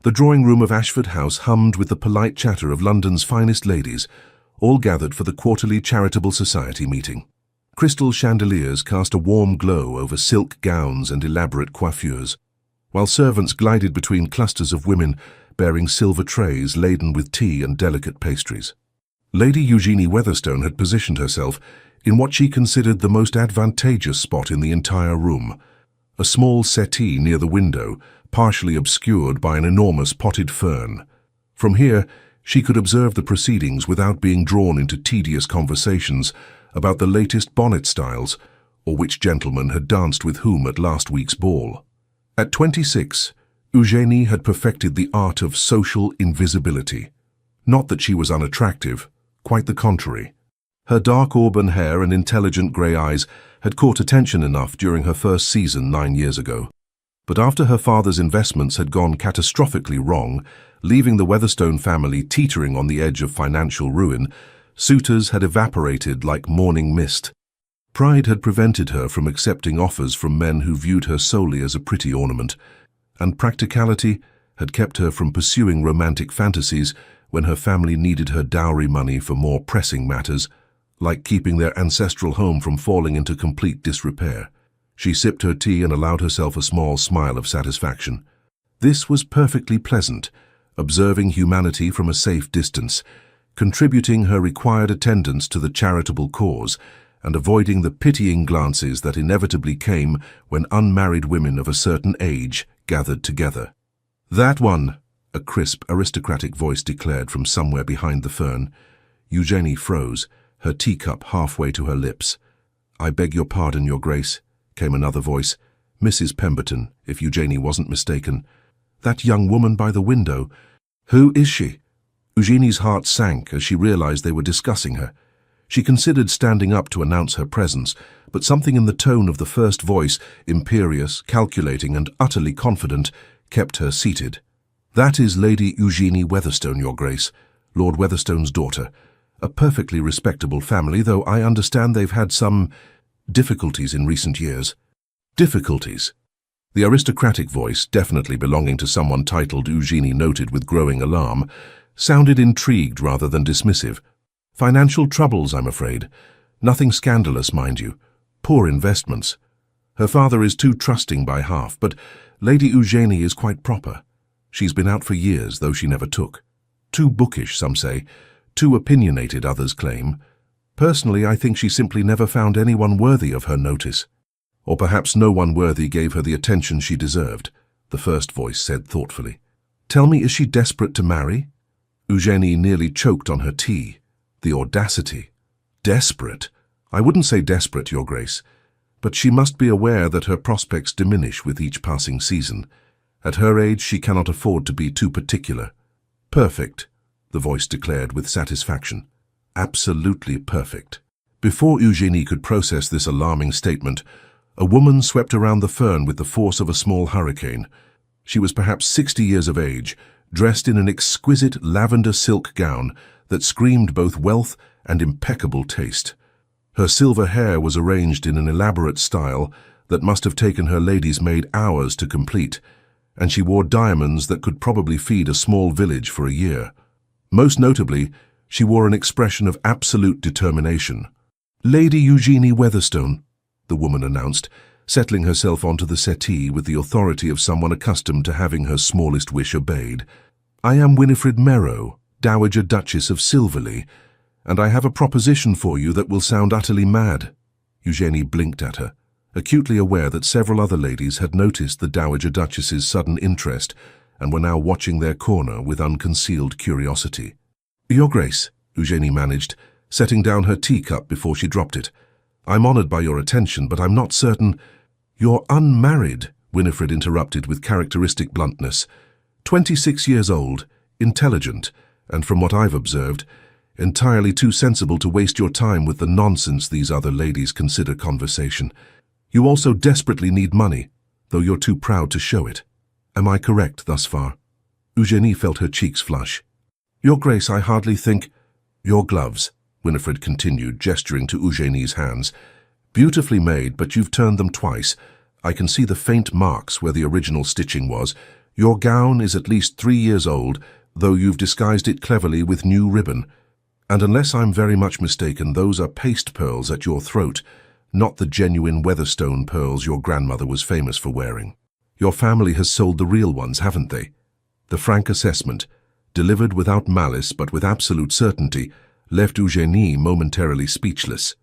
The drawing-room of Ashford House hummed with the polite chatter of London's finest ladies, all gathered for the quarterly charitable society meeting. Crystal chandeliers cast a warm glow over silk gowns and elaborate coiffures, while servants glided between clusters of women bearing silver trays laden with tea and delicate pastries. Lady Eugenie Weatherstone had positioned herself in what she considered the most advantageous spot in the entire room, a small settee near the window, partially obscured by an enormous potted fern. From here, she could observe the proceedings without being drawn into tedious conversations about the latest bonnet styles or which gentleman had danced with whom at last week's ball. At 26, Eugenie had perfected the art of social invisibility. Not that she was unattractive, quite the contrary. Her dark auburn hair and intelligent grey eyes had caught attention enough during her first season 9 years ago. But after her father's investments had gone catastrophically wrong, leaving the Weatherstone family teetering on the edge of financial ruin, suitors had evaporated like morning mist. Pride had prevented her from accepting offers from men who viewed her solely as a pretty ornament, and practicality had kept her from pursuing romantic fantasies when her family needed her dowry money for more pressing matters, like keeping their ancestral home from falling into complete disrepair. She sipped her tea and allowed herself a small smile of satisfaction. This was perfectly pleasant, observing humanity from a safe distance, contributing her required attendance to the charitable cause, and avoiding the pitying glances that inevitably came when unmarried women of a certain age gathered together. "That one," a crisp, aristocratic voice declared from somewhere behind the fern. Eugenie froze, her teacup halfway to her lips. "I beg your pardon, Your Grace," came another voice. "Mrs. Pemberton, if Eugenie wasn't mistaken. That young woman by the window. Who is she?" Eugenie's heart sank as she realized they were discussing her. She considered standing up to announce her presence, but something in the tone of the first voice, imperious, calculating, and utterly confident, kept her seated. "That is Lady Eugenie Weatherstone, Your Grace, Lord Weatherstone's daughter. A perfectly respectable family, though I understand they've had some difficulties in recent years." Difficulties? The aristocratic voice, definitely belonging to someone titled Eugenie noted with growing alarm, sounded intrigued rather than dismissive. "Financial troubles, I'm afraid. Nothing scandalous, mind you. Poor investments. Her father is too trusting by half, but Lady Eugenie is quite proper. She's been out for years, though she never took. Too bookish, some say. Too opinionated, others claim. Personally, I think she simply never found anyone worthy of her notice. Or perhaps no one worthy gave her the attention she deserved," the first voice said thoughtfully. "Tell me, is she desperate to marry?" Eugenie nearly choked on her tea. The audacity. Desperate? I wouldn't say desperate, Your Grace, but she must be aware that her prospects diminish with each passing season. At her age, she cannot afford to be too particular. "Perfect," the voice declared with satisfaction. "Absolutely perfect." Before Eugenie could process this alarming statement, a woman swept around the fern with the force of a small hurricane. She was perhaps 60 years of age, dressed in an exquisite lavender silk gown that screamed both wealth and impeccable taste. Her silver hair was arranged in an elaborate style that must have taken her lady's maid hours to complete, and she wore diamonds that could probably feed a small village for a year. Most notably, she wore an expression of absolute determination. "Lady Eugenie Weatherstone," the woman announced, settling herself onto the settee with the authority of someone accustomed to having her smallest wish obeyed. "I am Winifred Merrow, Dowager Duchess of Silverley, and I have a proposition for you that will sound utterly mad." Eugenie blinked at her, acutely aware that several other ladies had noticed the Dowager Duchess's sudden interest and were now watching their corner with unconcealed curiosity. "Your Grace," Eugenie managed, setting down her teacup before she dropped it. "I'm honored by your attention, but I'm not certain—" "You're unmarried," Winifred interrupted with characteristic bluntness. 26 years old, intelligent, and from what I've observed, entirely too sensible to waste your time with the nonsense these other ladies consider conversation. You also desperately need money, though you're too proud to show it. Am I correct thus far?" Eugenie felt her cheeks flush. "Your Grace, I hardly think—" "Your gloves," Winifred continued, gesturing to Eugenie's hands. "Beautifully made, but you've turned them twice. I can see the faint marks where the original stitching was, Your gown is at least 3 years old, though you've disguised it cleverly with new ribbon. And unless I'm very much mistaken, those are paste pearls at your throat, not the genuine Weatherstone pearls your grandmother was famous for wearing. Your family has sold the real ones, haven't they? The frank assessment, delivered without malice but with absolute certainty, left Eugénie momentarily speechless.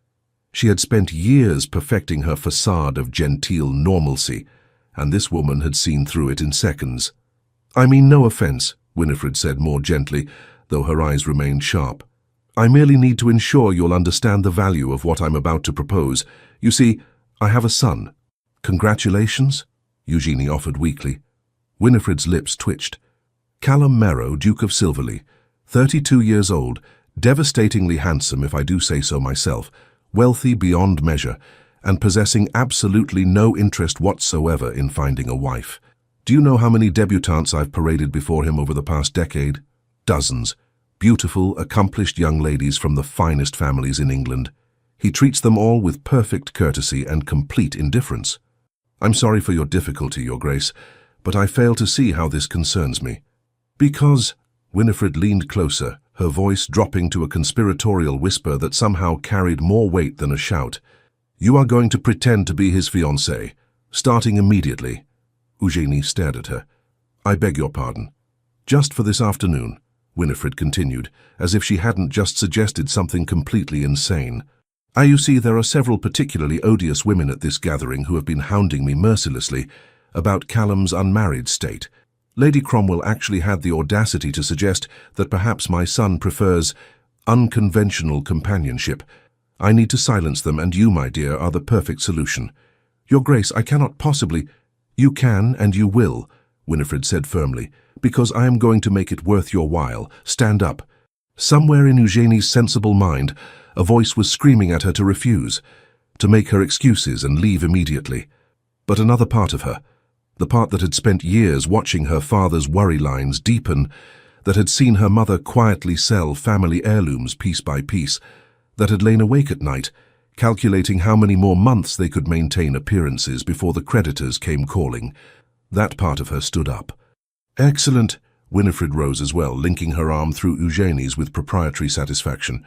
She had spent years perfecting her facade of genteel normalcy, and this woman had seen through it in seconds. "I mean no offense," Winifred said more gently, though her eyes remained sharp. "I merely need to ensure you'll understand the value of what I'm about to propose. You see, I have a son." "Congratulations," Eugénie offered weakly. Winifred's lips twitched. "Callum Merrow, Duke of Silverley, 32 years old, devastatingly handsome if I do say so myself, wealthy beyond measure, and possessing absolutely no interest whatsoever in finding a wife. Do you know how many debutantes I've paraded before him over the past decade? Dozens. Beautiful, accomplished young ladies from the finest families in England. He treats them all with perfect courtesy and complete indifference. I'm sorry for your difficulty, Your Grace, but I fail to see how this concerns me." "Because," Winifred leaned closer, her voice dropping to a conspiratorial whisper that somehow carried more weight than a shout, "you are going to pretend to be his fiancée, starting immediately." Eugénie stared at her. "I beg your pardon. Just for this afternoon," Winifred continued, as if she hadn't just suggested something completely insane. "You see, there are several particularly odious women at this gathering who have been hounding me mercilessly about Callum's unmarried state. Lady Cromwell actually had the audacity to suggest that perhaps my son prefers unconventional companionship. I need to silence them, and you, my dear, are the perfect solution." "Your Grace, I cannot possibly—" "You can and you will," Winifred said firmly, "because I am going to make it worth your while. Stand up." Somewhere in Eugénie's sensible mind, a voice was screaming at her to refuse, to make her excuses and leave immediately. But another part of her, the part that had spent years watching her father's worry lines deepen, that had seen her mother quietly sell family heirlooms piece by piece, that had lain awake at night, calculating how many more months they could maintain appearances before the creditors came calling, that part of her stood up. "Excellent." Winifred rose as well, linking her arm through Eugénie's with proprietary satisfaction.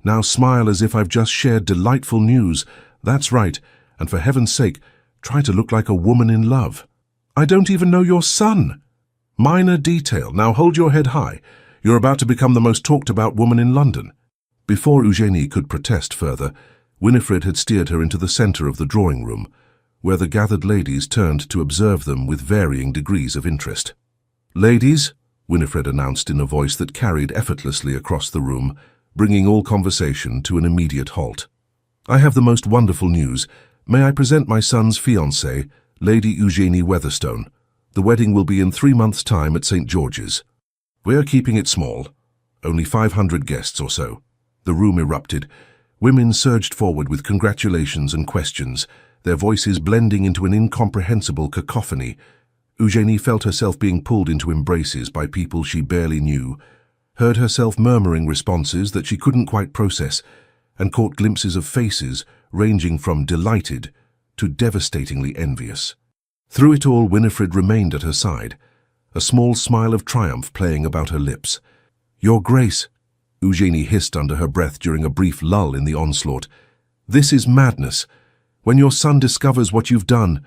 "Now smile as if I've just shared delightful news. That's right, and for heaven's sake, try to look like a woman in love." "I don't even know your son." "Minor detail. Now hold your head high. You're about to become the most talked-about woman in London." Before Eugénie could protest further, Winifred had steered her into the centre of the drawing room, where the gathered ladies turned to observe them with varying degrees of interest. "Ladies," Winifred announced in a voice that carried effortlessly across the room, bringing all conversation to an immediate halt, "I have the most wonderful news. May I present my son's fiancée, Lady Eugénie Weatherstone. The wedding will be in 3 months' time at St. George's. We're keeping it small, only 500 guests or so." The room erupted. Women surged forward with congratulations and questions, their voices blending into an incomprehensible cacophony. Eugénie felt herself being pulled into embraces by people she barely knew, heard herself murmuring responses that she couldn't quite process, and caught glimpses of faces ranging from delighted to devastatingly envious. Through it all, Winifred remained at her side, a small smile of triumph playing about her lips. "Your Grace," Eugénie hissed under her breath during a brief lull in the onslaught, "this is madness. When your son discovers what you've done—"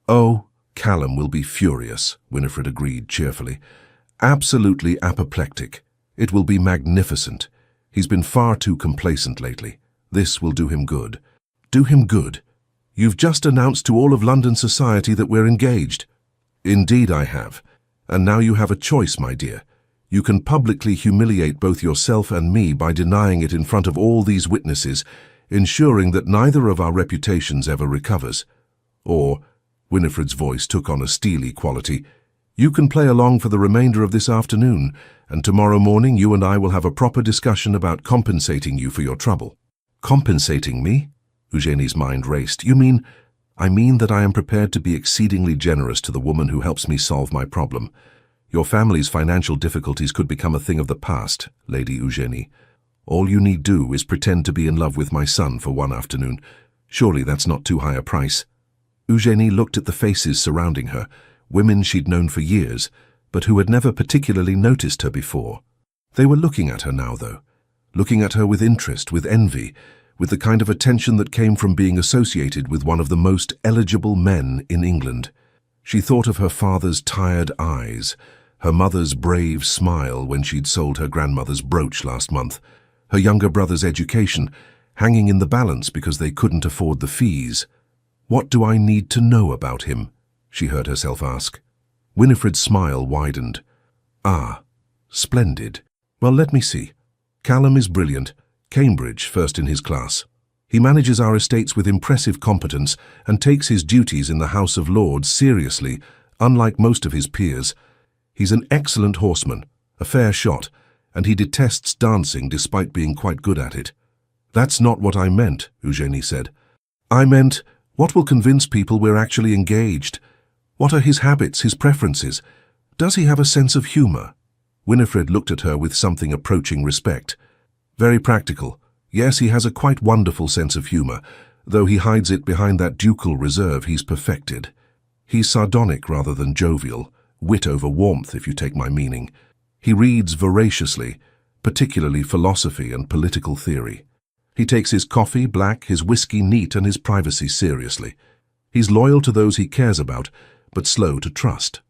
"Oh, Callum will be furious," Winifred agreed cheerfully. "Absolutely apoplectic. It will be magnificent. He's been far too complacent lately. This will do him good." "Do him good? You've just announced to all of London society that we're engaged." "Indeed I have. And now you have a choice, my dear. You can publicly humiliate both yourself and me by denying it in front of all these witnesses, ensuring that neither of our reputations ever recovers. Or," Winifred's voice took on a steely quality, "you can play along for the remainder of this afternoon, and tomorrow morning you and I will have a proper discussion about compensating you for your trouble." "Compensating me?" Eugénie's mind raced. "You mean—" "I mean that I am prepared to be exceedingly generous to the woman who helps me solve my problem. Your family's financial difficulties could become a thing of the past, Lady Eugénie. All you need do is pretend to be in love with my son for one afternoon. Surely that's not too high a price." Eugénie looked at the faces surrounding her, women she'd known for years, but who had never particularly noticed her before. They were looking at her now, though, looking at her with interest, with envy, with the kind of attention that came from being associated with one of the most eligible men in England. She thought of her father's tired eyes, her mother's brave smile when she'd sold her grandmother's brooch last month, her younger brother's education, hanging in the balance because they couldn't afford the fees. "What do I need to know about him?" she heard herself ask. Winifred's smile widened. "Ah, splendid. Well, let me see. Callum is brilliant. Cambridge, first in his class. He manages our estates with impressive competence and takes his duties in the House of Lords seriously, unlike most of his peers. He's an excellent horseman, a fair shot, and he detests dancing despite being quite good at it." "That's not what I meant," Eugenie said. "I meant, what will convince people we're actually engaged? What are his habits, his preferences? Does he have a sense of humor?" Winifred looked at her with something approaching respect. "Very practical. Yes, he has a quite wonderful sense of humor, though he hides it behind that ducal reserve he's perfected. He's sardonic rather than jovial, wit over warmth, if you take my meaning. He reads voraciously, particularly philosophy and political theory. He takes his coffee black, his whiskey neat, and his privacy seriously. He's loyal to those he cares about, but slow to trust.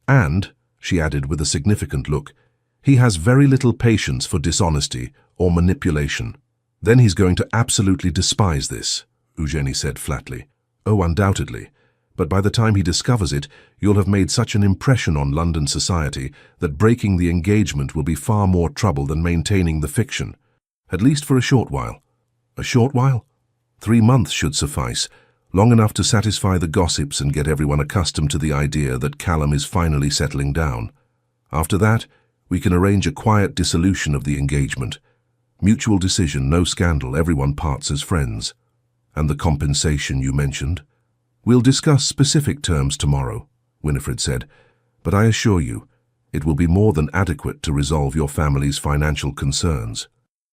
And," she added with a significant look, "he has very little patience for dishonesty or manipulation." "Then he's going to absolutely despise this," Eugenie said flatly. "Oh, undoubtedly. But by the time he discovers it, you'll have made such an impression on London society that breaking the engagement will be far more trouble than maintaining the fiction. At least for a short while." "A short while?" 3 months should suffice, long enough to satisfy the gossips and get everyone accustomed to the idea that Callum is finally settling down. After that, we can arrange a quiet dissolution of the engagement. Mutual decision, no scandal, everyone parts as friends. And the compensation you mentioned? "We'll discuss specific terms tomorrow," Winifred said, "but I assure you, it will be more than adequate to resolve your family's financial concerns.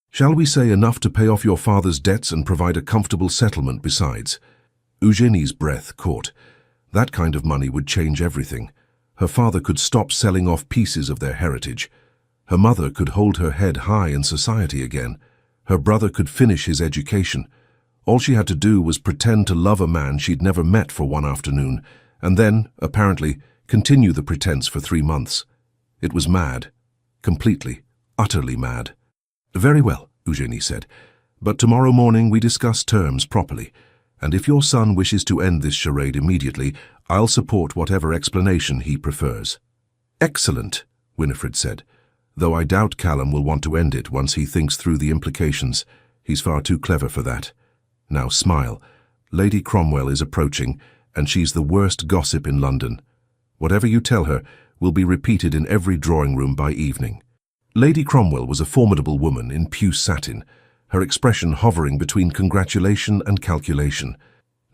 Shall we say enough to pay off your father's debts and provide a comfortable settlement besides?" Eugenie's breath caught. That kind of money would change everything. Her father could stop selling off pieces of their heritage. Her mother could hold her head high in society again. Her brother could finish his education. All she had to do was pretend to love a man she'd never met for one afternoon, and then, apparently, continue the pretense for 3 months. It was mad. Completely, utterly mad. "Very well," Eugenie said, "but tomorrow morning we discuss terms properly. And if your son wishes to end this charade immediately, I'll support whatever explanation he prefers." "Excellent," Winifred said, "though I doubt Callum will want to end it once he thinks through the implications. He's far too clever for that. Now smile. Lady Cromwell is approaching, and she's the worst gossip in London. Whatever you tell her will be repeated in every drawing room by evening." Lady Cromwell was a formidable woman in puce satin, her expression hovering between congratulation and calculation.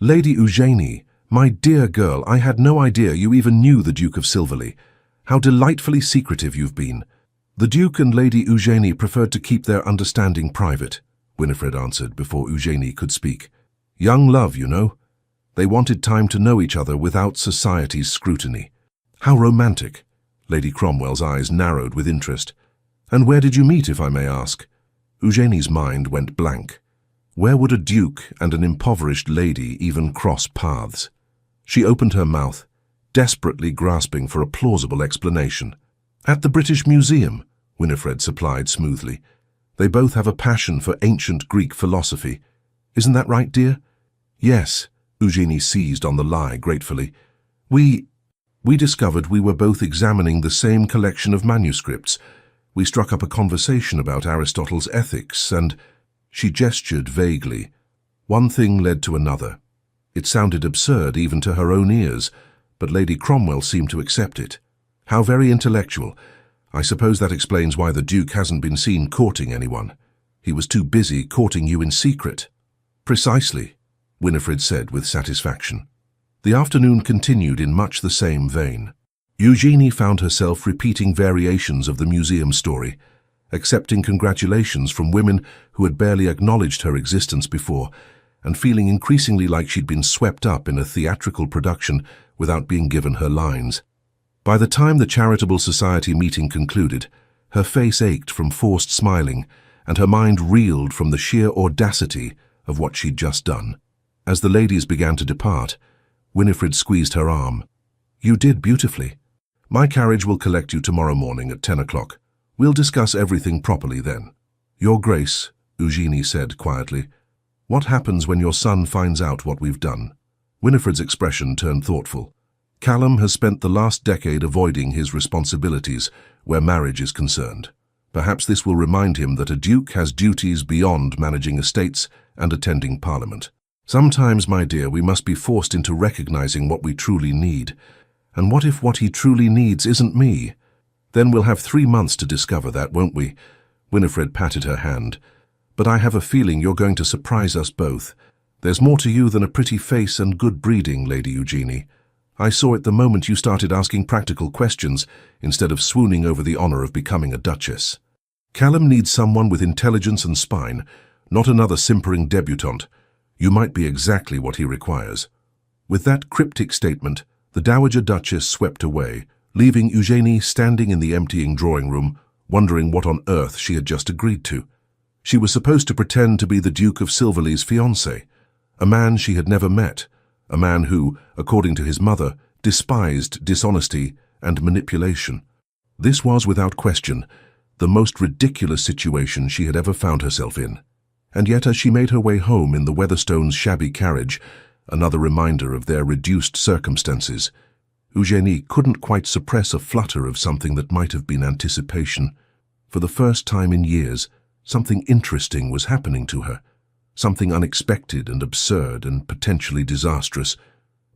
"Lady Eugenie, my dear girl, I had no idea you even knew the Duke of Silverley. How delightfully secretive you've been." "The Duke and Lady Eugenie preferred to keep their understanding private," Winifred answered before Eugenie could speak. "Young love, you know. They wanted time to know each other without society's scrutiny." "How romantic." Lady Cromwell's eyes narrowed with interest. "And where did you meet, if I may ask?" Eugenie's mind went blank. Where would a duke and an impoverished lady even cross paths? She opened her mouth, desperately grasping for a plausible explanation. "At the British Museum," Winifred supplied smoothly. "They both have a passion for ancient Greek philosophy. Isn't that right, dear?" "Yes," Eugenie seized on the lie gratefully. We discovered we were both examining the same collection of manuscripts. We struck up a conversation about Aristotle's ethics, and—" She gestured vaguely. One thing led to another. It sounded absurd even to her own ears, but Lady Cromwell seemed to accept it. "How very intellectual. I suppose that explains why the Duke hasn't been seen courting anyone. He was too busy courting you in secret." "Precisely," Winifred said with satisfaction. The afternoon continued in much the same vein. Eugenie found herself repeating variations of the museum story, accepting congratulations from women who had barely acknowledged her existence before, and feeling increasingly like she'd been swept up in a theatrical production without being given her lines. By the time the charitable society meeting concluded, her face ached from forced smiling, and her mind reeled from the sheer audacity of what she'd just done. As the ladies began to depart, Winifred squeezed her arm. "You did beautifully. My carriage will collect you tomorrow morning at 10 o'clock. We'll discuss everything properly then." "Your Grace," Eugenie said quietly, "what happens when your son finds out what we've done?" Winifred's expression turned thoughtful. "Callum has spent the last decade avoiding his responsibilities where marriage is concerned. Perhaps this will remind him that a duke has duties beyond managing estates and attending Parliament. Sometimes, my dear, we must be forced into recognizing what we truly need. And what if what he truly needs isn't me? Then we'll have 3 months to discover that, won't we?" Winifred patted her hand. "But I have a feeling you're going to surprise us both. There's more to you than a pretty face and good breeding, Lady Eugenie. I saw it the moment you started asking practical questions instead of swooning over the honor of becoming a duchess. Callum needs someone with intelligence and spine, not another simpering debutante. You might be exactly what he requires." With that cryptic statement, the Dowager Duchess swept away, leaving Eugenie standing in the emptying drawing room, wondering what on earth she had just agreed to. She was supposed to pretend to be the Duke of Silverley's fiancé, a man she had never met, a man who, according to his mother, despised dishonesty and manipulation. This was, without question, the most ridiculous situation she had ever found herself in. And yet, as she made her way home in the Weatherstones' shabby carriage, another reminder of their reduced circumstances, Eugenie couldn't quite suppress a flutter of something that might have been anticipation. For the first time in years, something interesting was happening to her, something unexpected and absurd and potentially disastrous,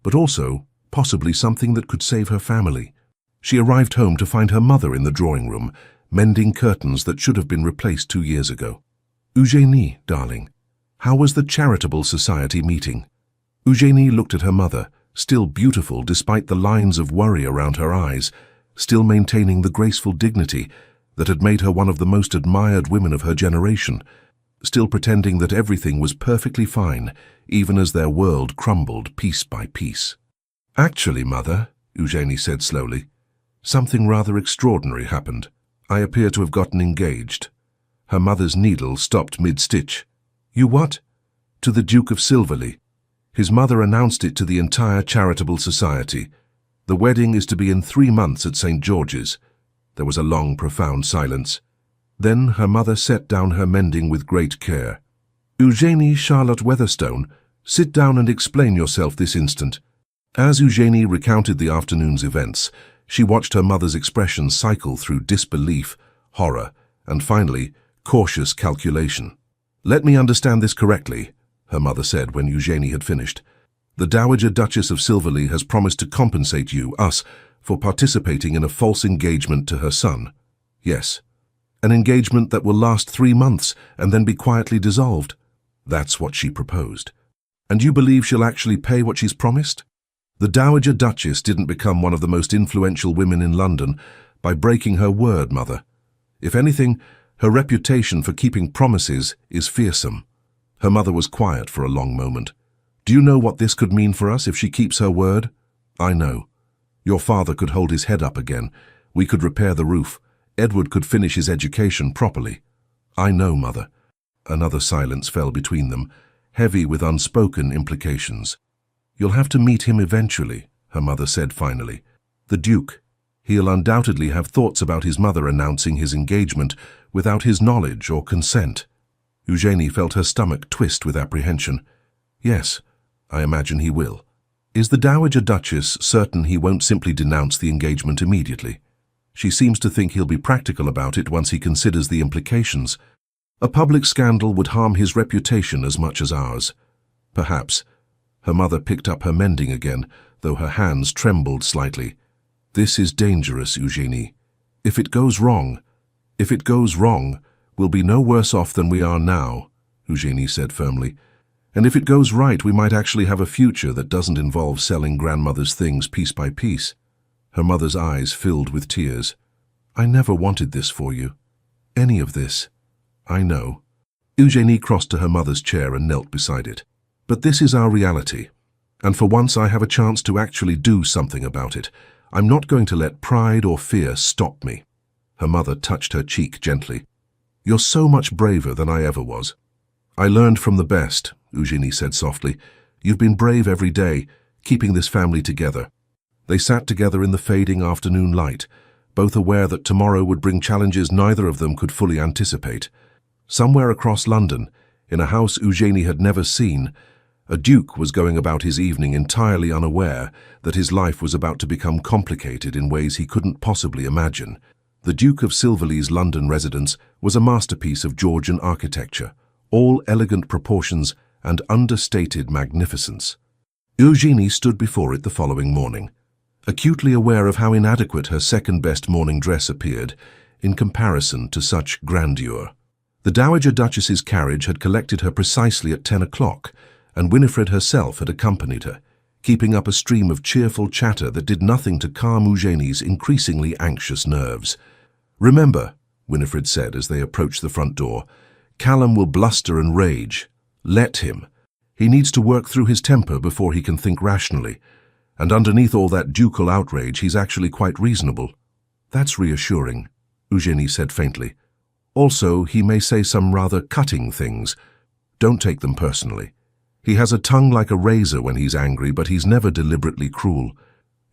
but also possibly something that could save her family. She arrived home to find her mother in the drawing room, mending curtains that should have been replaced 2 years ago. "Eugenie, darling, how was the charitable society meeting?" Eugenie looked at her mother, still beautiful despite the lines of worry around her eyes, still maintaining the graceful dignity that had made her one of the most admired women of her generation, still pretending that everything was perfectly fine, even as their world crumbled piece by piece. "Actually, Mother," Eugenie said slowly, "something rather extraordinary happened. I appear to have gotten engaged." Her mother's needle stopped mid-stitch. "You what?" "To the Duke of Silverley. His mother announced it to the entire charitable society. The wedding is to be in 3 months at St. George's." There was a long, profound silence. Then her mother set down her mending with great care. "Eugenie Charlotte Weatherstone, sit down and explain yourself this instant." As Eugenie recounted the afternoon's events, she watched her mother's expression cycle through disbelief, horror, and finally, cautious calculation. "Let me understand this correctly," her mother said when Eugenie had finished. "The Dowager Duchess of Silverley has promised to compensate you, us, for participating in a false engagement to her son." "Yes." "An engagement that will last 3 months and then be quietly dissolved." "That's what she proposed." "And you believe she'll actually pay what she's promised?" "The Dowager Duchess didn't become one of the most influential women in London by breaking her word, Mother. If anything, her reputation for keeping promises is fearsome." Her mother was quiet for a long moment. "Do you know what this could mean for us if she keeps her word?" "I know. Your father could hold his head up again. We could repair the roof. Edward could finish his education properly." "I know, Mother." Another silence fell between them, heavy with unspoken implications. "You'll have to meet him eventually," her mother said finally. "The Duke. He'll undoubtedly have thoughts about his mother announcing his engagement without his knowledge or consent." Eugenie felt her stomach twist with apprehension. "Yes, I imagine he will." "Is the Dowager Duchess certain he won't simply denounce the engagement immediately? She seems to think he'll be practical about it once he considers the implications. A public scandal would harm his reputation as much as ours." "Perhaps." Her mother picked up her mending again, though her hands trembled slightly. "This is dangerous, Eugenie. If it goes wrong, we'll be no worse off than we are now," Eugenie said firmly. "And if it goes right, we might actually have a future that doesn't involve selling grandmother's things piece by piece." Her mother's eyes filled with tears. "I never wanted this for you. Any of this. I know." Eugenie crossed to her mother's chair and knelt beside it. "But this is our reality. And for once I have a chance to actually do something about it. I'm not going to let pride or fear stop me." Her mother touched her cheek gently. "You're so much braver than I ever was." "I learned from the best," Eugenie said softly. "You've been brave every day, keeping this family together." They sat together in the fading afternoon light, both aware that tomorrow would bring challenges neither of them could fully anticipate. Somewhere across London, in a house Eugenie had never seen, a duke was going about his evening entirely unaware that his life was about to become complicated in ways he couldn't possibly imagine. The Duke of Silverley's London residence was a masterpiece of Georgian architecture, all elegant proportions and understated magnificence. Eugenie stood before it the following morning, acutely aware of how inadequate her second-best morning dress appeared in comparison to such grandeur. The Dowager Duchess's carriage had collected her precisely at 10 o'clock, and Winifred herself had accompanied her, keeping up a stream of cheerful chatter that did nothing to calm Eugenie's increasingly anxious nerves. "Remember," Winifred said as they approached the front door, "Callum will bluster and rage. Let him. He needs to work through his temper before he can think rationally. And underneath all that ducal outrage, he's actually quite reasonable." "That's reassuring," Eugenie said faintly. "Also, he may say some rather cutting things. Don't take them personally. He has a tongue like a razor when he's angry, but he's never deliberately cruel."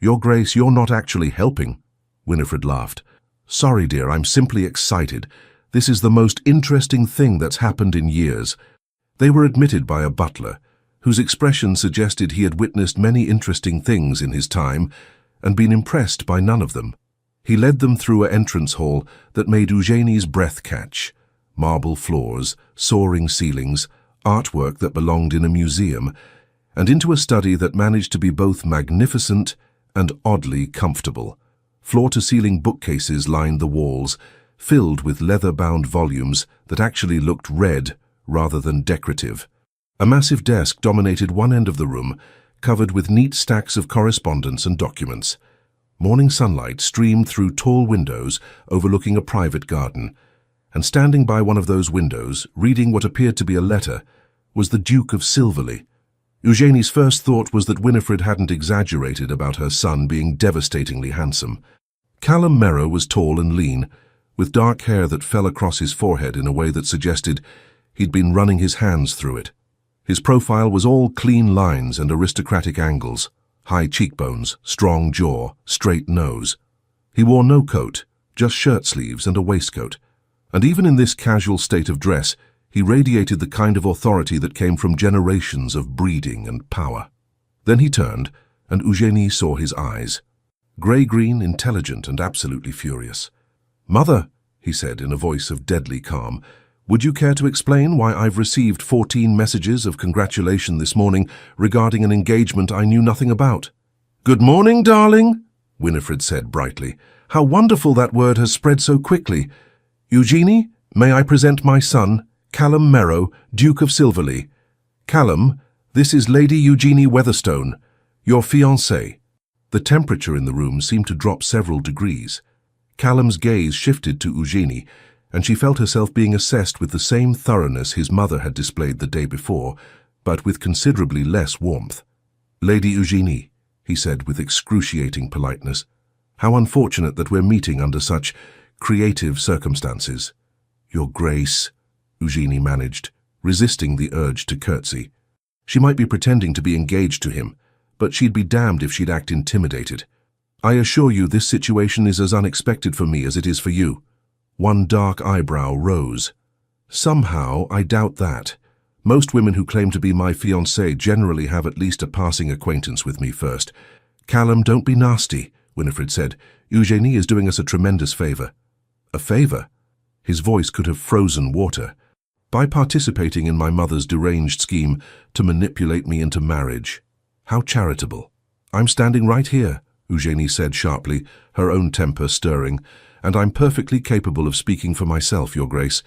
"Your Grace, you're not actually helping," Winifred laughed. "Sorry, dear, I'm simply excited. This is the most interesting thing that's happened in years." They were admitted by a butler, whose expression suggested he had witnessed many interesting things in his time and been impressed by none of them. He led them through an entrance hall that made Eugenie's breath catch. Marble floors, soaring ceilings, artwork that belonged in a museum, and into a study that managed to be both magnificent and oddly comfortable. Floor-to-ceiling bookcases lined the walls, filled with leather-bound volumes that actually looked read rather than decorative. A massive desk dominated one end of the room, covered with neat stacks of correspondence and documents. Morning sunlight streamed through tall windows overlooking a private garden, and standing by one of those windows, reading what appeared to be a letter, was the Duke of Silverley. Eugenie's first thought was that Winifred hadn't exaggerated about her son being devastatingly handsome. Callum Merrow was tall and lean, with dark hair that fell across his forehead in a way that suggested he'd been running his hands through it. His profile was all clean lines and aristocratic angles, high cheekbones, strong jaw, straight nose. He wore no coat, just shirt sleeves and a waistcoat. And even in this casual state of dress, he radiated the kind of authority that came from generations of breeding and power. Then he turned, and Eugenie saw his eyes. Grey-green, intelligent, and absolutely furious. "Mother," he said in a voice of deadly calm, "would you care to explain why I've received 14 messages of congratulation this morning regarding an engagement I knew nothing about?" "Good morning, darling," Winifred said brightly. "How wonderful that word has spread so quickly. Eugenie, may I present my son, Callum Merrow, Duke of Silverley. Callum, this is Lady Eugenie Weatherstone, your fiancée." The temperature in the room seemed to drop several degrees. Callum's gaze shifted to Eugenie, and she felt herself being assessed with the same thoroughness his mother had displayed the day before, but with considerably less warmth. "Lady Eugenie," he said with excruciating politeness, "how unfortunate that we're meeting under such creative circumstances." "Your Grace," Eugenie managed, resisting the urge to curtsy. She might be pretending to be engaged to him, but she'd be damned if she'd act intimidated. "I assure you this situation is as unexpected for me as it is for you." One dark eyebrow rose. "Somehow, I doubt that. Most women who claim to be my fiancée generally have at least a passing acquaintance with me first." "Callum, don't be nasty," Winifred said. "Eugenie is doing us a tremendous favor." "A favor?" His voice could have frozen water. "By participating in my mother's deranged scheme to manipulate me into marriage. How charitable." "I'm standing right here," Eugenie said sharply, her own temper stirring, "and I'm perfectly capable of speaking for myself, Your Grace.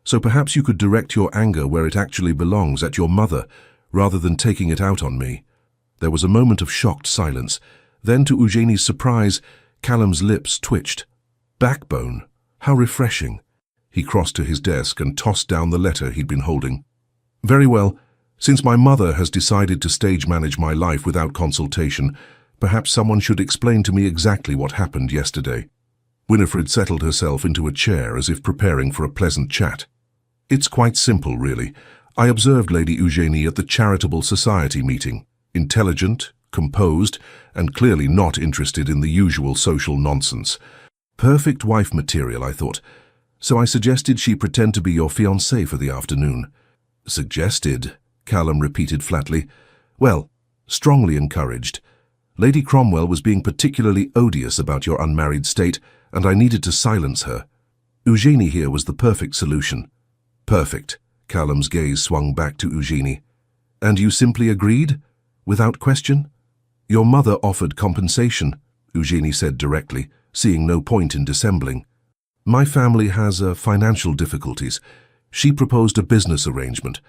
So perhaps you could direct your anger where it actually belongs, at your mother, rather than taking it out on me." There was a moment of shocked silence. Then, to Eugenie's surprise, Callum's lips twitched. "Backbone? How refreshing." He crossed to his desk and tossed down the letter he'd been holding. "Very well. Since my mother has decided to stage manage my life without consultation, perhaps someone should explain to me exactly what happened yesterday. Winifred settled herself into a chair as if preparing for a pleasant chat. It's quite simple, really. I observed Lady Eugenie at the Charitable Society meeting. Intelligent, composed, and clearly not interested in the usual social nonsense. Perfect wife material, I thought. So I suggested she pretend to be your fiancée for the afternoon. Suggested, Callum repeated flatly. Well, strongly encouraged. Lady Cromwell was being particularly odious about your unmarried state, and I needed to silence her. Eugenie here was the perfect solution. Perfect. Callum's gaze swung back to Eugenie. And you simply agreed? Without question? Your mother offered compensation, Eugenie said directly, seeing no point in dissembling. My family has financial difficulties. She proposed a business arrangement.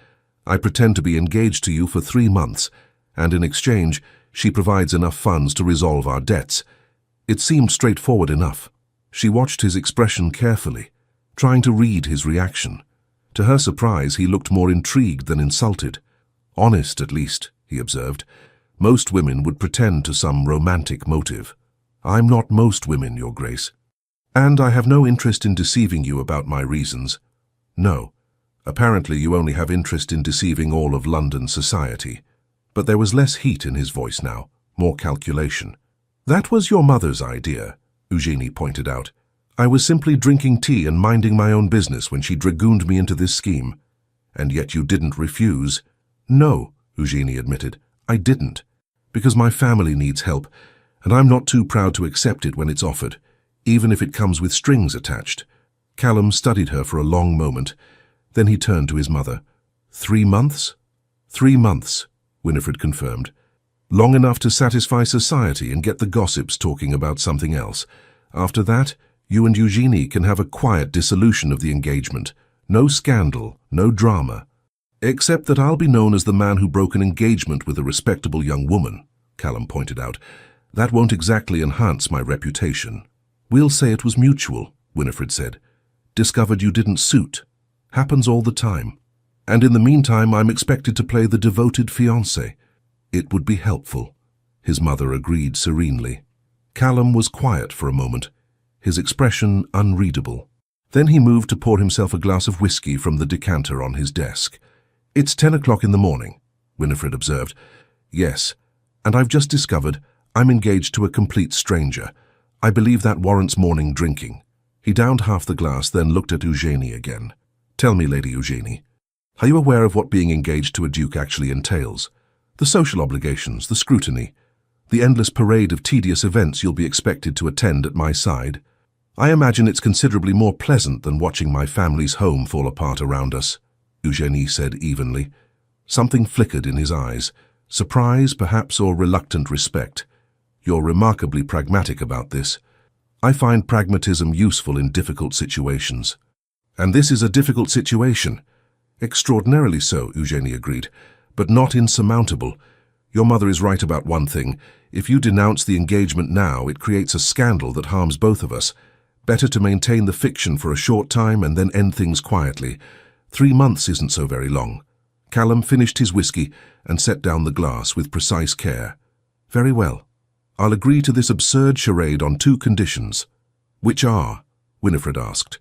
I pretend to be engaged to you for 3 months, and in exchange, she provides enough funds to resolve our debts. It seemed straightforward enough. She watched his expression carefully, trying to read his reaction. To her surprise, he looked more intrigued than insulted. Honest, at least, he observed. Most women would pretend to some romantic motive. I'm not most women, Your Grace. And I have no interest in deceiving you about my reasons. No. Apparently you only have interest in deceiving all of London society. But there was less heat in his voice now, more calculation. That was your mother's idea, Eugenie pointed out. I was simply drinking tea and minding my own business when she dragooned me into this scheme. And yet you didn't refuse. No, Eugenie admitted. I didn't. Because my family needs help, and I'm not too proud to accept it when it's offered, even if it comes with strings attached. Callum studied her for a long moment. Then he turned to his mother. 3 months? 3 months, Winifred confirmed. Long enough to satisfy society and get the gossips talking about something else. After that, you and Eugenie can have a quiet dissolution of the engagement. No scandal, no drama. Except that I'll be known as the man who broke an engagement with a respectable young woman, Callum pointed out. That won't exactly enhance my reputation. We'll say it was mutual, Winifred said. Discovered you didn't suit. Happens all the time. And in the meantime, I'm expected to play the devoted fiancé. It would be helpful, his mother agreed serenely. Callum was quiet for a moment, his expression unreadable. Then he moved to pour himself a glass of whiskey from the decanter on his desk. It's 10 o'clock in the morning, Winifred observed. Yes, and I've just discovered I'm engaged to a complete stranger. I believe that warrants morning drinking. He downed half the glass, then looked at Eugenie again. Tell me, Lady Eugenie, are you aware of what being engaged to a duke actually entails? The social obligations, the scrutiny, the endless parade of tedious events you'll be expected to attend at my side? I imagine it's considerably more pleasant than watching my family's home fall apart around us, Eugenie said evenly. Something flickered in his eyes, surprise perhaps or reluctant respect. You're remarkably pragmatic about this. I find pragmatism useful in difficult situations. And this is a difficult situation. Extraordinarily so, Eugenie agreed, but not insurmountable. Your mother is right about one thing. If you denounce the engagement now, it creates a scandal that harms both of us. Better to maintain the fiction for a short time and then end things quietly. 3 months isn't so very long. Callum finished his whiskey and set down the glass with precise care. Very well. I'll agree to this absurd charade on 2 conditions. Which are? Winifred asked.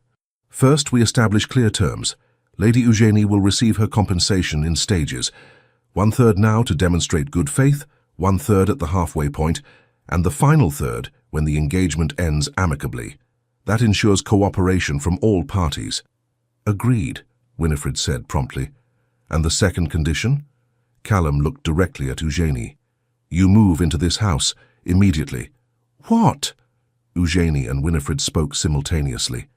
First, we establish clear terms. Lady Eugenie will receive her compensation in stages. 1/3 now to demonstrate good faith, 1/3 at the halfway point, and the final third when the engagement ends amicably. That ensures cooperation from all parties. Agreed, Winifred said promptly. And the second condition? Callum looked directly at Eugenie. You move into this house immediately. What? Eugenie and Winifred spoke simultaneously.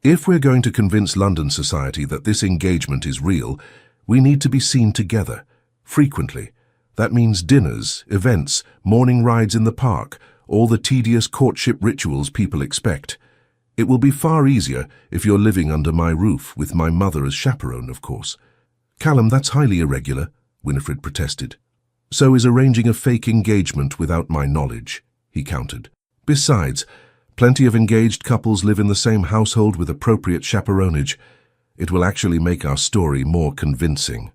If we're going to convince London society that this engagement is real, we need to be seen together, frequently. That means dinners, events, morning rides in the park, all the tedious courtship rituals people expect. It will be far easier if you're living under my roof, with my mother as chaperone, of course. Callum, that's highly irregular, Winifred protested. So is arranging a fake engagement without my knowledge, he countered. Besides, plenty of engaged couples live in the same household with appropriate chaperonage. It will actually make our story more convincing.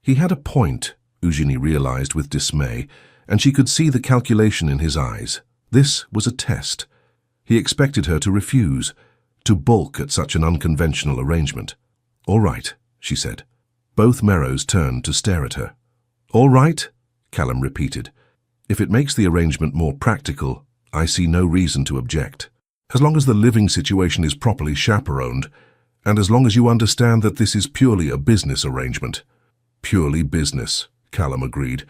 He had a point, Eugenie realized with dismay, and she could see the calculation in his eyes. This was a test. He expected her to refuse, to balk at such an unconventional arrangement. "All right," she said. Both Merrows turned to stare at her. "All right," Callum repeated. "If it makes the arrangement more practical, I see no reason to object. As long as the living situation is properly chaperoned, and as long as you understand that this is purely a business arrangement." "Purely business," Callum agreed,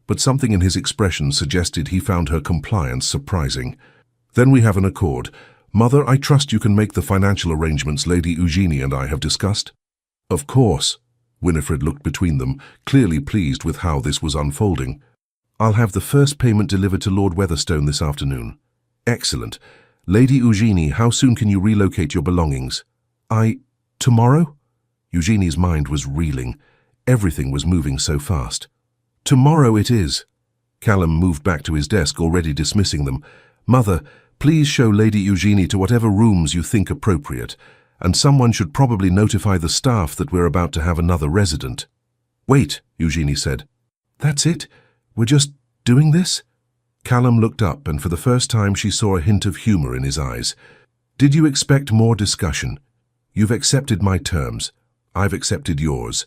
but something in his expression suggested he found her compliance surprising. "Then we have an accord. Mother, I trust you can make the financial arrangements Lady Eugenie and I have discussed?" "Of course." Winifred looked between them, clearly pleased with how this was unfolding. "I'll have the first payment delivered to Lord Weatherstone this afternoon." "Excellent. Lady Eugenie, how soon can you relocate your belongings?" Tomorrow?" Eugenie's mind was reeling. Everything was moving so fast. "Tomorrow it is." Callum moved back to his desk, already dismissing them. "Mother, please show Lady Eugenie to whatever rooms you think appropriate, and someone should probably notify the staff that we're about to have another resident." "Wait," Eugenie said. "That's it? We're just doing this?" Callum looked up, and for the first time she saw a hint of humor in his eyes. "Did you expect more discussion? You've accepted my terms. I've accepted yours.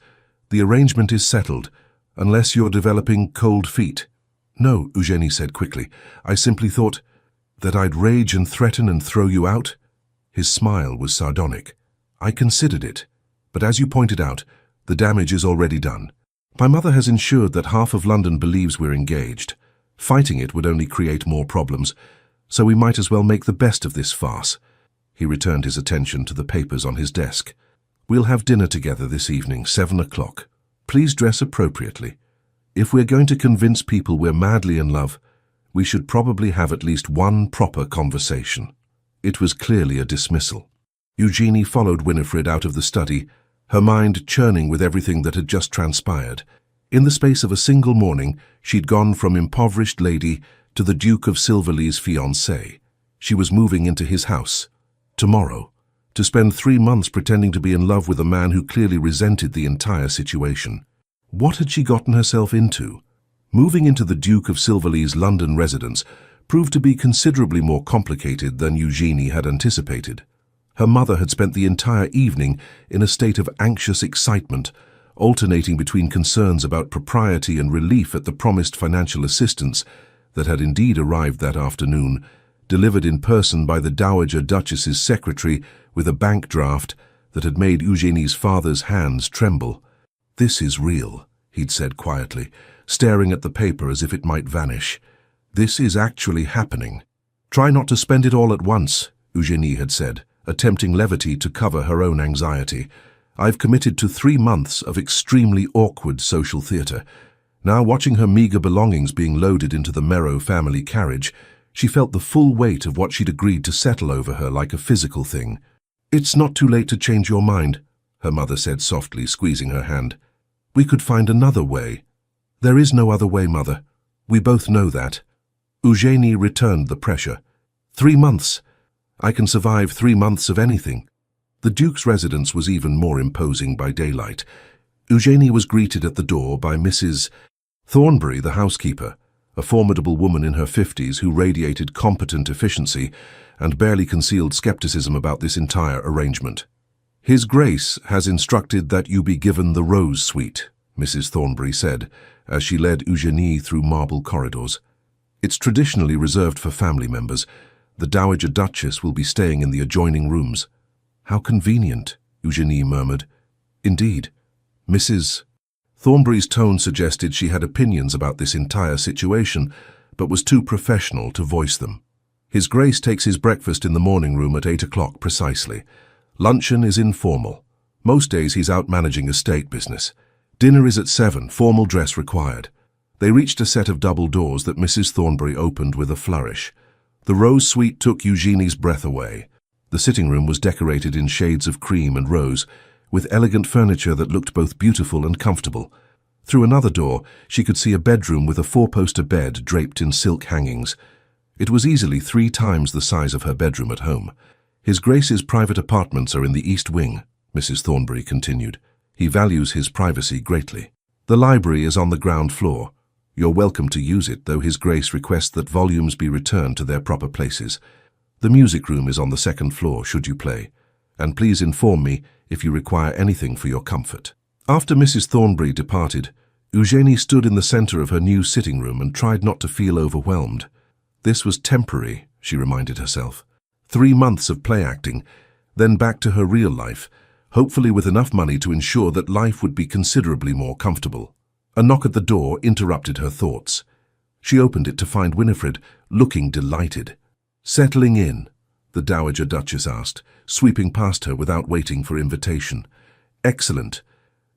The arrangement is settled, unless you're developing cold feet." "No," Eugenie said quickly. "I simply thought that I'd rage and threaten and throw you out." His smile was sardonic. "I considered it, but as you pointed out, the damage is already done. My mother has ensured that half of London believes we're engaged. Fighting it would only create more problems, so we might as well make the best of this farce." He returned his attention to the papers on his desk. "We'll have dinner together this evening, 7 o'clock. Please dress appropriately. If we're going to convince people we're madly in love, we should probably have at least one proper conversation." It was clearly a dismissal. Eugenie followed Winifred out of the study, her mind churning with everything that had just transpired. In the space of a single morning, she'd gone from impoverished lady to the Duke of Silverley's fiancée. She was moving into his house. Tomorrow, to spend 3 months pretending to be in love with a man who clearly resented the entire situation. What had she gotten herself into? Moving into the Duke of Silverley's London residence proved to be considerably more complicated than Eugenie had anticipated. Her mother had spent the entire evening in a state of anxious excitement, alternating between concerns about propriety and relief at the promised financial assistance that had indeed arrived that afternoon, delivered in person by the Dowager Duchess's secretary with a bank draft that had made Eugenie's father's hands tremble. "This is real," he'd said quietly, staring at the paper as if it might vanish. "This is actually happening." "Try not to spend it all at once," Eugenie had said, attempting levity to cover her own anxiety. "I've committed to 3 months of extremely awkward social theatre." Now, watching her meagre belongings being loaded into the Merrow family carriage, she felt the full weight of what she'd agreed to settle over her like a physical thing. "It's not too late to change your mind," her mother said softly, squeezing her hand. "We could find another way." "There is no other way, Mother. We both know that." Eugenie returned the pressure. 3 months. I can survive 3 months of anything." The Duke's residence was even more imposing by daylight. Eugenie was greeted at the door by Mrs. Thornbury, the housekeeper, a formidable woman in her 50s who radiated competent efficiency and barely concealed skepticism about this entire arrangement. "His Grace has instructed that you be given the Rose Suite," Mrs. Thornbury said, as she led Eugenie through marble corridors. "It's traditionally reserved for family members. The Dowager Duchess will be staying in the adjoining rooms." "How convenient," Eugenie murmured. "Indeed." Mrs. Thornbury's tone suggested she had opinions about this entire situation, but was too professional to voice them. "His Grace takes his breakfast in the morning room at 8 o'clock precisely. Luncheon is informal. Most days he's out managing estate business. Dinner is at 7, formal dress required." They reached a set of double doors that Mrs. Thornbury opened with a flourish. The Rose Suite took Eugenie's breath away. The sitting room was decorated in shades of cream and rose, with elegant furniture that looked both beautiful and comfortable. Through another door, she could see a bedroom with a 4-poster bed draped in silk hangings. It was easily 3 times the size of her bedroom at home. "His Grace's private apartments are in the East Wing," Mrs. Thornbury continued. "He values his privacy greatly." The library is on the ground floor. You're welcome to use it, though His Grace requests that volumes be returned to their proper places. The music room is on the second floor, should you play. And please inform me if you require anything for your comfort. After Mrs. Thornbury departed, Eugénie stood in the center of her new sitting room and tried not to feel overwhelmed. This was temporary, she reminded herself. 3 months of play acting, then back to her real life, hopefully with enough money to ensure that life would be considerably more comfortable. A knock at the door interrupted her thoughts. She opened it to find Winifred, looking delighted. "Settling in?" the Dowager Duchess asked, sweeping past her without waiting for invitation. "Excellent.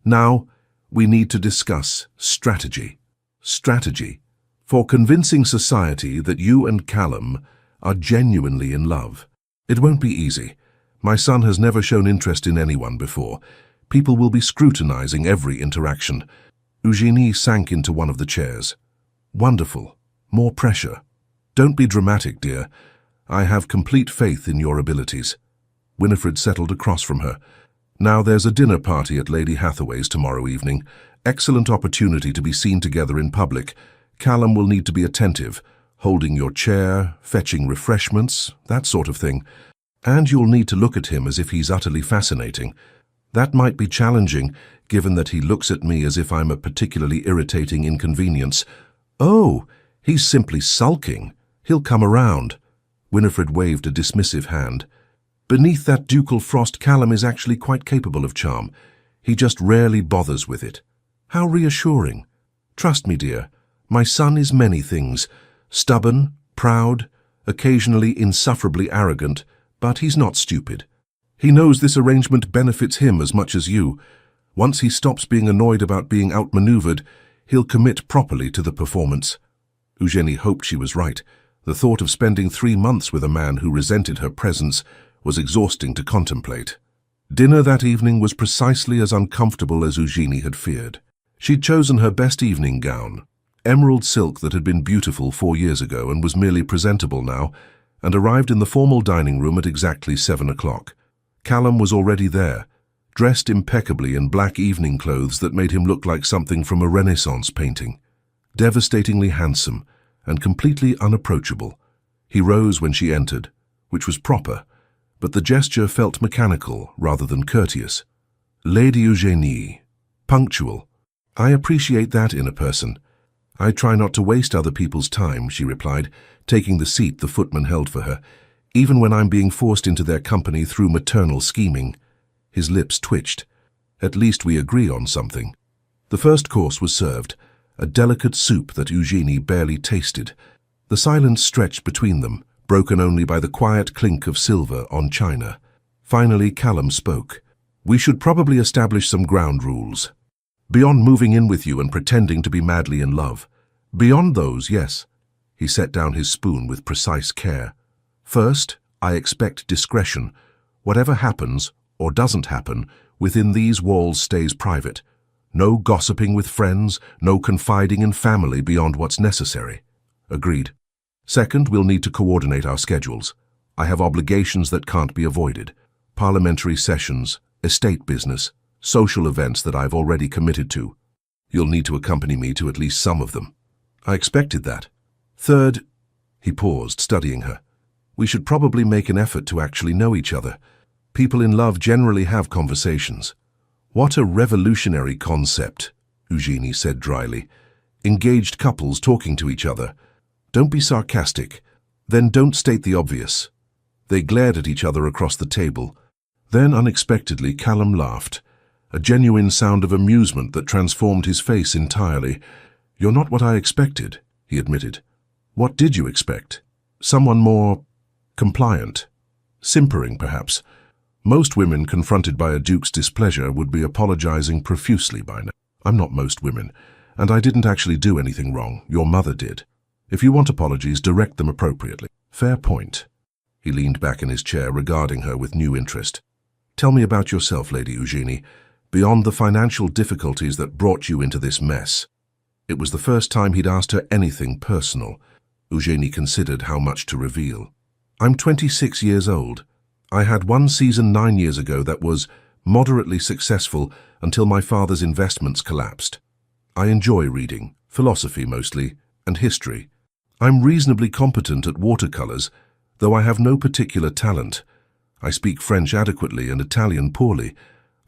Now, we need to discuss strategy." Strategy for convincing society that you and Callum are genuinely in love. It won't be easy. My son has never shown interest in anyone before. People will be scrutinizing every interaction. Eugénie sank into one of the chairs. "Wonderful. More pressure. Don't be dramatic, dear. I have complete faith in your abilities." Winifred settled across from her. "Now there's a dinner party at Lady Hathaway's tomorrow evening. Excellent opportunity to be seen together in public. Callum will need to be attentive, holding your chair, fetching refreshments, that sort of thing. And you'll need to look at him as if he's utterly fascinating. That might be challenging, given that he looks at me as if I'm a particularly irritating inconvenience." "Oh, he's simply sulking. He'll come around." Winifred waved a dismissive hand. "Beneath that ducal frost, Callum is actually quite capable of charm. He just rarely bothers with it." "How reassuring. Trust me, dear. My son is many things. Stubborn, proud, occasionally insufferably arrogant, but he's not stupid. He knows this arrangement benefits him as much as you. Once he stops being annoyed about being outmaneuvered, he'll commit properly to the performance." Eugénie hoped she was right. The thought of spending 3 months with a man who resented her presence was exhausting to contemplate. Dinner that evening was precisely as uncomfortable as Eugénie had feared. She'd chosen her best evening gown, emerald silk that had been beautiful 4 years ago and was merely presentable now, and arrived in the formal dining room at exactly 7 o'clock. Callum was already there, dressed impeccably in black evening clothes that made him look like something from a Renaissance painting. Devastatingly handsome and completely unapproachable. He rose when she entered, which was proper, but the gesture felt mechanical rather than courteous. "Lady Eugénie. Punctual. I appreciate that in a person. I try not to waste other people's time," she replied, taking the seat the footman held for her, "even when I'm being forced into their company through maternal scheming." His lips twitched. "At least we agree on something." The first course was served, a delicate soup that Eugénie barely tasted. The silence stretched between them, broken only by the quiet clink of silver on china. Finally, Callum spoke. "We should probably establish some ground rules. Beyond moving in with you and pretending to be madly in love. Beyond those, yes." He set down his spoon with precise care. "First, I expect discretion. Whatever happens, or doesn't happen, within these walls stays private. No gossiping with friends, no confiding in family beyond what's necessary." "Agreed." "Second, we'll need to coordinate our schedules. I have obligations that can't be avoided. Parliamentary sessions, estate business, social events that I've already committed to. You'll need to accompany me to at least some of them." "I expected that." "Third," he paused, studying her, "we should probably make an effort to actually know each other. People in love generally have conversations." "What a revolutionary concept," Eugénie said dryly. "Engaged couples talking to each other. Don't be sarcastic. Then don't state the obvious." They glared at each other across the table. Then, unexpectedly, Callum laughed, a genuine sound of amusement that transformed his face entirely. "You're not what I expected," he admitted. "What did you expect? Someone more compliant? Simpering, perhaps? Most women confronted by a duke's displeasure would be apologizing profusely by now. I'm not most women, and I didn't actually do anything wrong. Your mother did. If you want apologies, direct them appropriately." "Fair point." He leaned back in his chair, regarding her with new interest. "Tell me about yourself, Lady Eugénie, beyond the financial difficulties that brought you into this mess." It was the first time he'd asked her anything personal. Eugénie considered how much to reveal. "I'm 26 years old. I had one season 9 years ago that was moderately successful until my father's investments collapsed. I enjoy reading, philosophy mostly, and history. I'm reasonably competent at watercolors, though I have no particular talent. I speak French adequately and Italian poorly.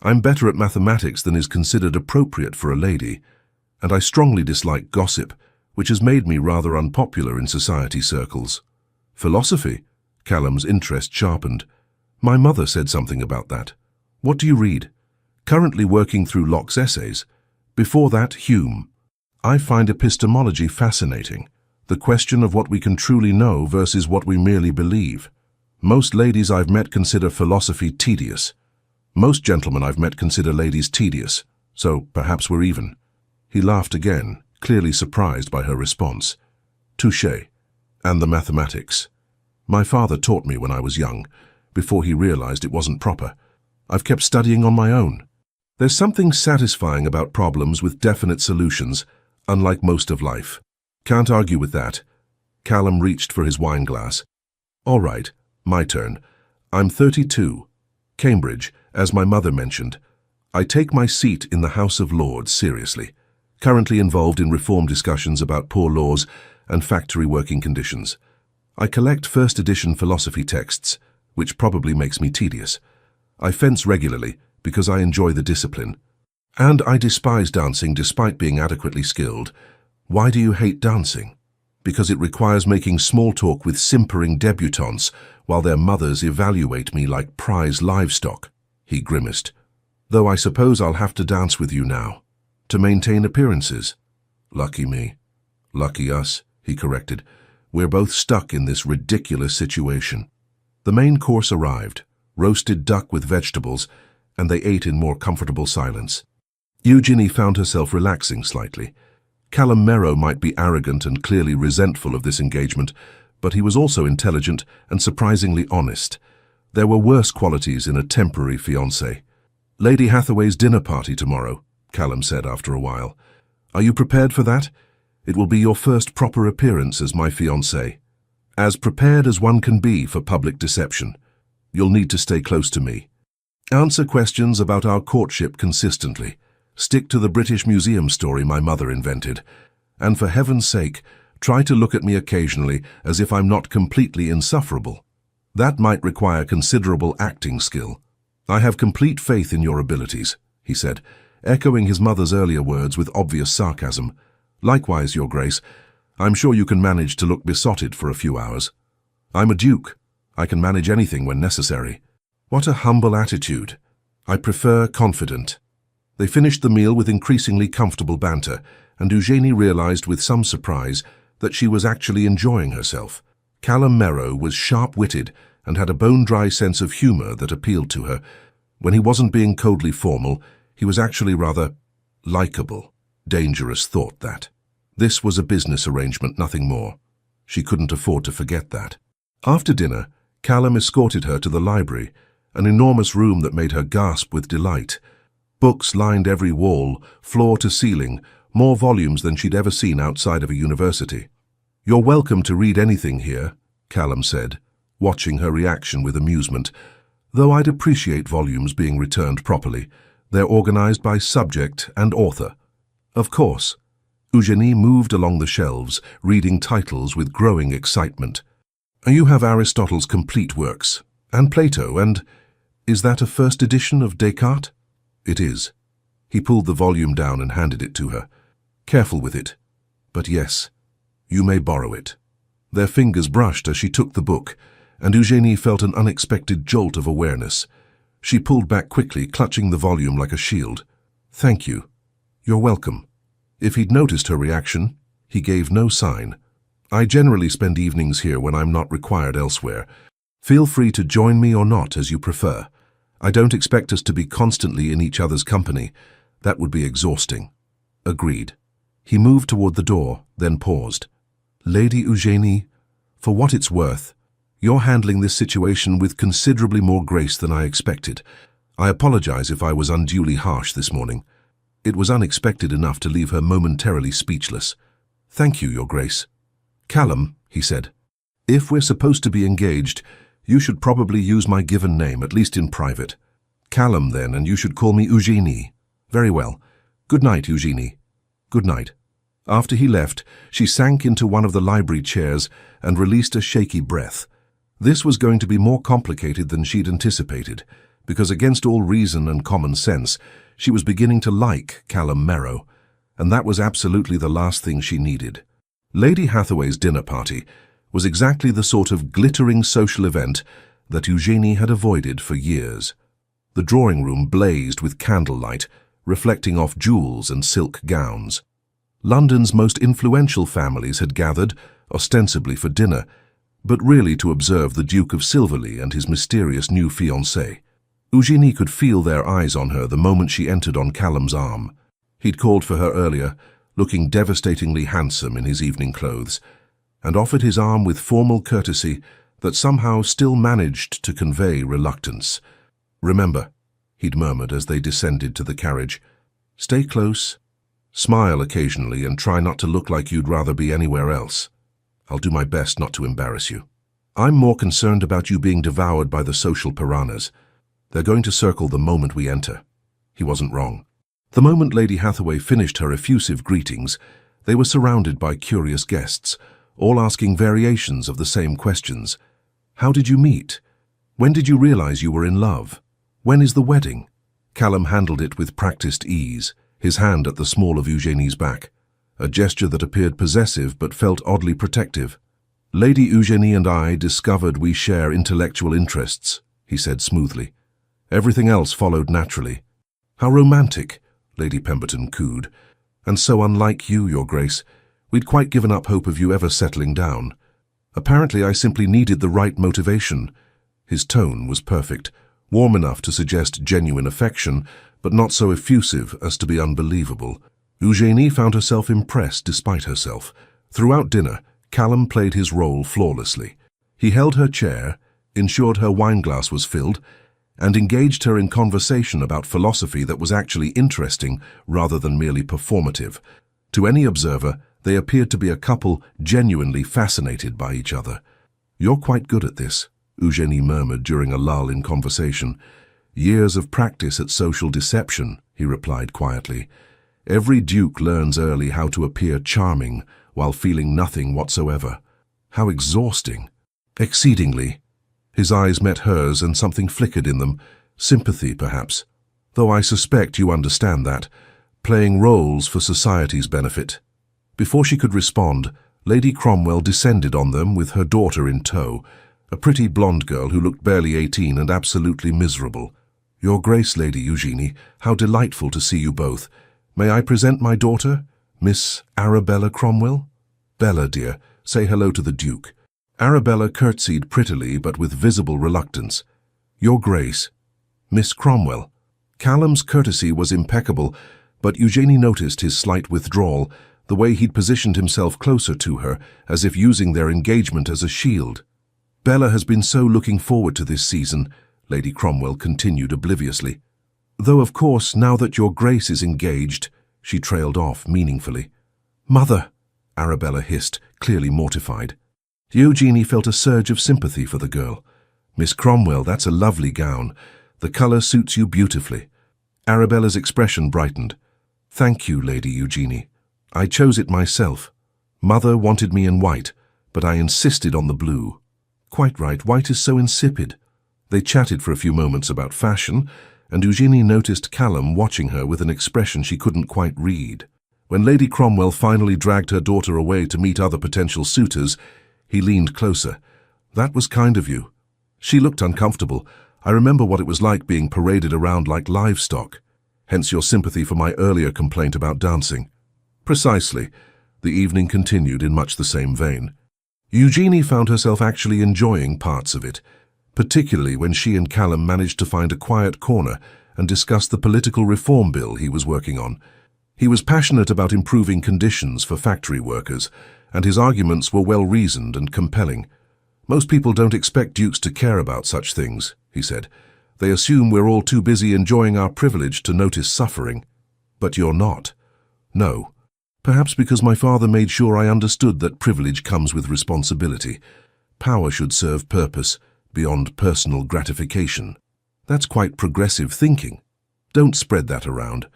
I'm better at mathematics than is considered appropriate for a lady, and I strongly dislike gossip, which has made me rather unpopular in society circles. Philosophy? Callum's interest sharpened. My mother said something about that. What do you read? Currently working through Locke's essays. Before that, Hume. I find epistemology fascinating, the question of what we can truly know versus what we merely believe. Most ladies I've met consider philosophy tedious. Most gentlemen I've met consider ladies tedious, so perhaps we're even. He laughed again, clearly surprised by her response. Touché. And the mathematics. My father taught me when I was young, before he realized it wasn't proper. I've kept studying on my own. There's something satisfying about problems with definite solutions, unlike most of life. Can't argue with that. Callum reached for his wine glass. All right, my turn. I'm 32. Cambridge, as my mother mentioned. I take my seat in the House of Lords seriously. Currently involved in reform discussions about poor laws and factory working conditions. I collect first edition philosophy texts, which probably makes me tedious. I fence regularly because I enjoy the discipline. And I despise dancing despite being adequately skilled. Why do you hate dancing? Because it requires making small talk with simpering debutantes while their mothers evaluate me like prize livestock, he grimaced. Though I suppose I'll have to dance with you now, to maintain appearances. Lucky me. Lucky us, he corrected. We're both stuck in this ridiculous situation. The main course arrived, roasted duck with vegetables, and they ate in more comfortable silence. Eugenie found herself relaxing slightly. Callum Merrow might be arrogant and clearly resentful of this engagement, but he was also intelligent and surprisingly honest. There were worse qualities in a temporary fiancé. Lady Hathaway's dinner party tomorrow, Callum said after a while. Are you prepared for that? It will be your first proper appearance as my fiancé. As prepared as one can be for public deception. You'll need to stay close to me. Answer questions about our courtship consistently. Stick to the British Museum story my mother invented. And for heaven's sake, try to look at me occasionally as if I'm not completely insufferable. That might require considerable acting skill. I have complete faith in your abilities, he said, echoing his mother's earlier words with obvious sarcasm. Likewise, Your Grace, I'm sure you can manage to look besotted for a few hours. I'm a duke. I can manage anything when necessary. What a humble attitude. I prefer confident. They finished the meal with increasingly comfortable banter, and Eugenie realized with some surprise that she was actually enjoying herself. Callum Merrow was sharp-witted and had a bone-dry sense of humor that appealed to her. When he wasn't being coldly formal, he was actually rather likable. Dangerous thought, that. This was a business arrangement, nothing more. She couldn't afford to forget that. After dinner, Callum escorted her to the library, an enormous room that made her gasp with delight. Books lined every wall, floor to ceiling, more volumes than she'd ever seen outside of a university. You're welcome to read anything here, Callum said, watching her reaction with amusement. Though I'd appreciate volumes being returned properly. They're organized by subject and author. Of course. Eugenie moved along the shelves, reading titles with growing excitement. You have Aristotle's complete works, and Plato, and is that a first edition of Descartes? It is. He pulled the volume down and handed it to her. Careful with it. But yes, you may borrow it. Their fingers brushed as she took the book, and Eugenie felt an unexpected jolt of awareness. She pulled back quickly, clutching the volume like a shield. Thank you. You're welcome. If he'd noticed her reaction, he gave no sign. I generally spend evenings here when I'm not required elsewhere. Feel free to join me or not, as you prefer. I don't expect us to be constantly in each other's company. That would be exhausting. Agreed. He moved toward the door, then paused. Lady Eugenie, for what it's worth, you're handling this situation with considerably more grace than I expected. I apologize if I was unduly harsh this morning. It was unexpected enough to leave her momentarily speechless. Thank you, Your Grace. Callum, he said, if we're supposed to be engaged, you should probably use my given name, at least in private. Callum, then, and you should call me Eugenie. Very well. Good night, Eugenie. Good night." After he left, she sank into one of the library chairs and released a shaky breath. This was going to be more complicated than she'd anticipated, because against all reason and common sense, she was beginning to like Callum Merrow, and that was absolutely the last thing she needed. Lady Hathaway's dinner party was exactly the sort of glittering social event that Eugenie had avoided for years. The drawing room blazed with candlelight, reflecting off jewels and silk gowns. London's most influential families had gathered, ostensibly for dinner, but really to observe the Duke of Silverley and his mysterious new fiancée. Eugenie could feel their eyes on her the moment she entered on Callum's arm. He'd called for her earlier, looking devastatingly handsome in his evening clothes, and offered his arm with formal courtesy that somehow still managed to convey reluctance. "Remember," he'd murmured as they descended to the carriage, "stay close. Smile occasionally and try not to look like you'd rather be anywhere else. I'll do my best not to embarrass you. I'm more concerned about you being devoured by the social piranhas. They're going to circle the moment we enter." He wasn't wrong. The moment Lady Hathaway finished her effusive greetings, they were surrounded by curious guests, all asking variations of the same questions. How did you meet? When did you realize you were in love? When is the wedding? Callum handled it with practiced ease, his hand at the small of Eugenie's back, a gesture that appeared possessive but felt oddly protective. "Lady Eugenie and I discovered we share intellectual interests," he said smoothly. "Everything else followed naturally." "How romantic," Lady Pemberton cooed. "And so unlike you, Your Grace. We'd quite given up hope of you ever settling down. Apparently I simply needed the right motivation." His tone was perfect, warm enough to suggest genuine affection, but not so effusive as to be unbelievable. Eugenie found herself impressed despite herself. Throughout dinner, Callum played his role flawlessly. He held her chair, ensured her wineglass was filled, and engaged her in conversation about philosophy that was actually interesting rather than merely performative. To any observer, they appeared to be a couple genuinely fascinated by each other. "You're quite good at this," Eugenie murmured during a lull in conversation. "Years of practice at social deception," he replied quietly. "Every duke learns early how to appear charming while feeling nothing whatsoever. How exhausting." "Exceedingly." His eyes met hers and something flickered in them, sympathy perhaps. "Though I suspect you understand that. Playing roles for society's benefit." Before she could respond, Lady Cromwell descended on them with her daughter in tow, a pretty blonde girl who looked barely 18 and absolutely miserable. "Your Grace, Lady Eugenie, how delightful to see you both. May I present my daughter, Miss Arabella Cromwell? Bella, dear, say hello to the Duke." Arabella curtsied prettily but with visible reluctance. "Your Grace, Miss Cromwell." Callum's courtesy was impeccable, but Eugenie noticed his slight withdrawal, the way he'd positioned himself closer to her, as if using their engagement as a shield. "Bella has been so looking forward to this season," Lady Cromwell continued obliviously. "Though, of course, now that Your Grace is engaged," she trailed off meaningfully. "Mother," Arabella hissed, clearly mortified. Eugenie felt a surge of sympathy for the girl. "Miss Cromwell, that's a lovely gown. The color suits you beautifully." Arabella's expression brightened. "Thank you, Lady Eugenie. I chose it myself. Mother wanted me in white, but I insisted on the blue." "Quite right, white is so insipid." They chatted for a few moments about fashion, and Eugenie noticed Callum watching her with an expression she couldn't quite read. When Lady Cromwell finally dragged her daughter away to meet other potential suitors, he leaned closer. "That was kind of you." She looked uncomfortable. "I remember what it was like being paraded around like livestock. Hence your sympathy for my earlier complaint about dancing." "Precisely." The evening continued in much the same vein. Eugenie found herself actually enjoying parts of it, particularly when she and Callum managed to find a quiet corner and discuss the political reform bill he was working on. He was passionate about improving conditions for factory workers, and his arguments were well-reasoned and compelling. "Most people don't expect dukes to care about such things," he said. "They assume we're all too busy enjoying our privilege to notice suffering. But you're not." "No. Perhaps because my father made sure I understood that privilege comes with responsibility. Power should serve purpose, beyond personal gratification." "That's quite progressive thinking." "Don't spread that around.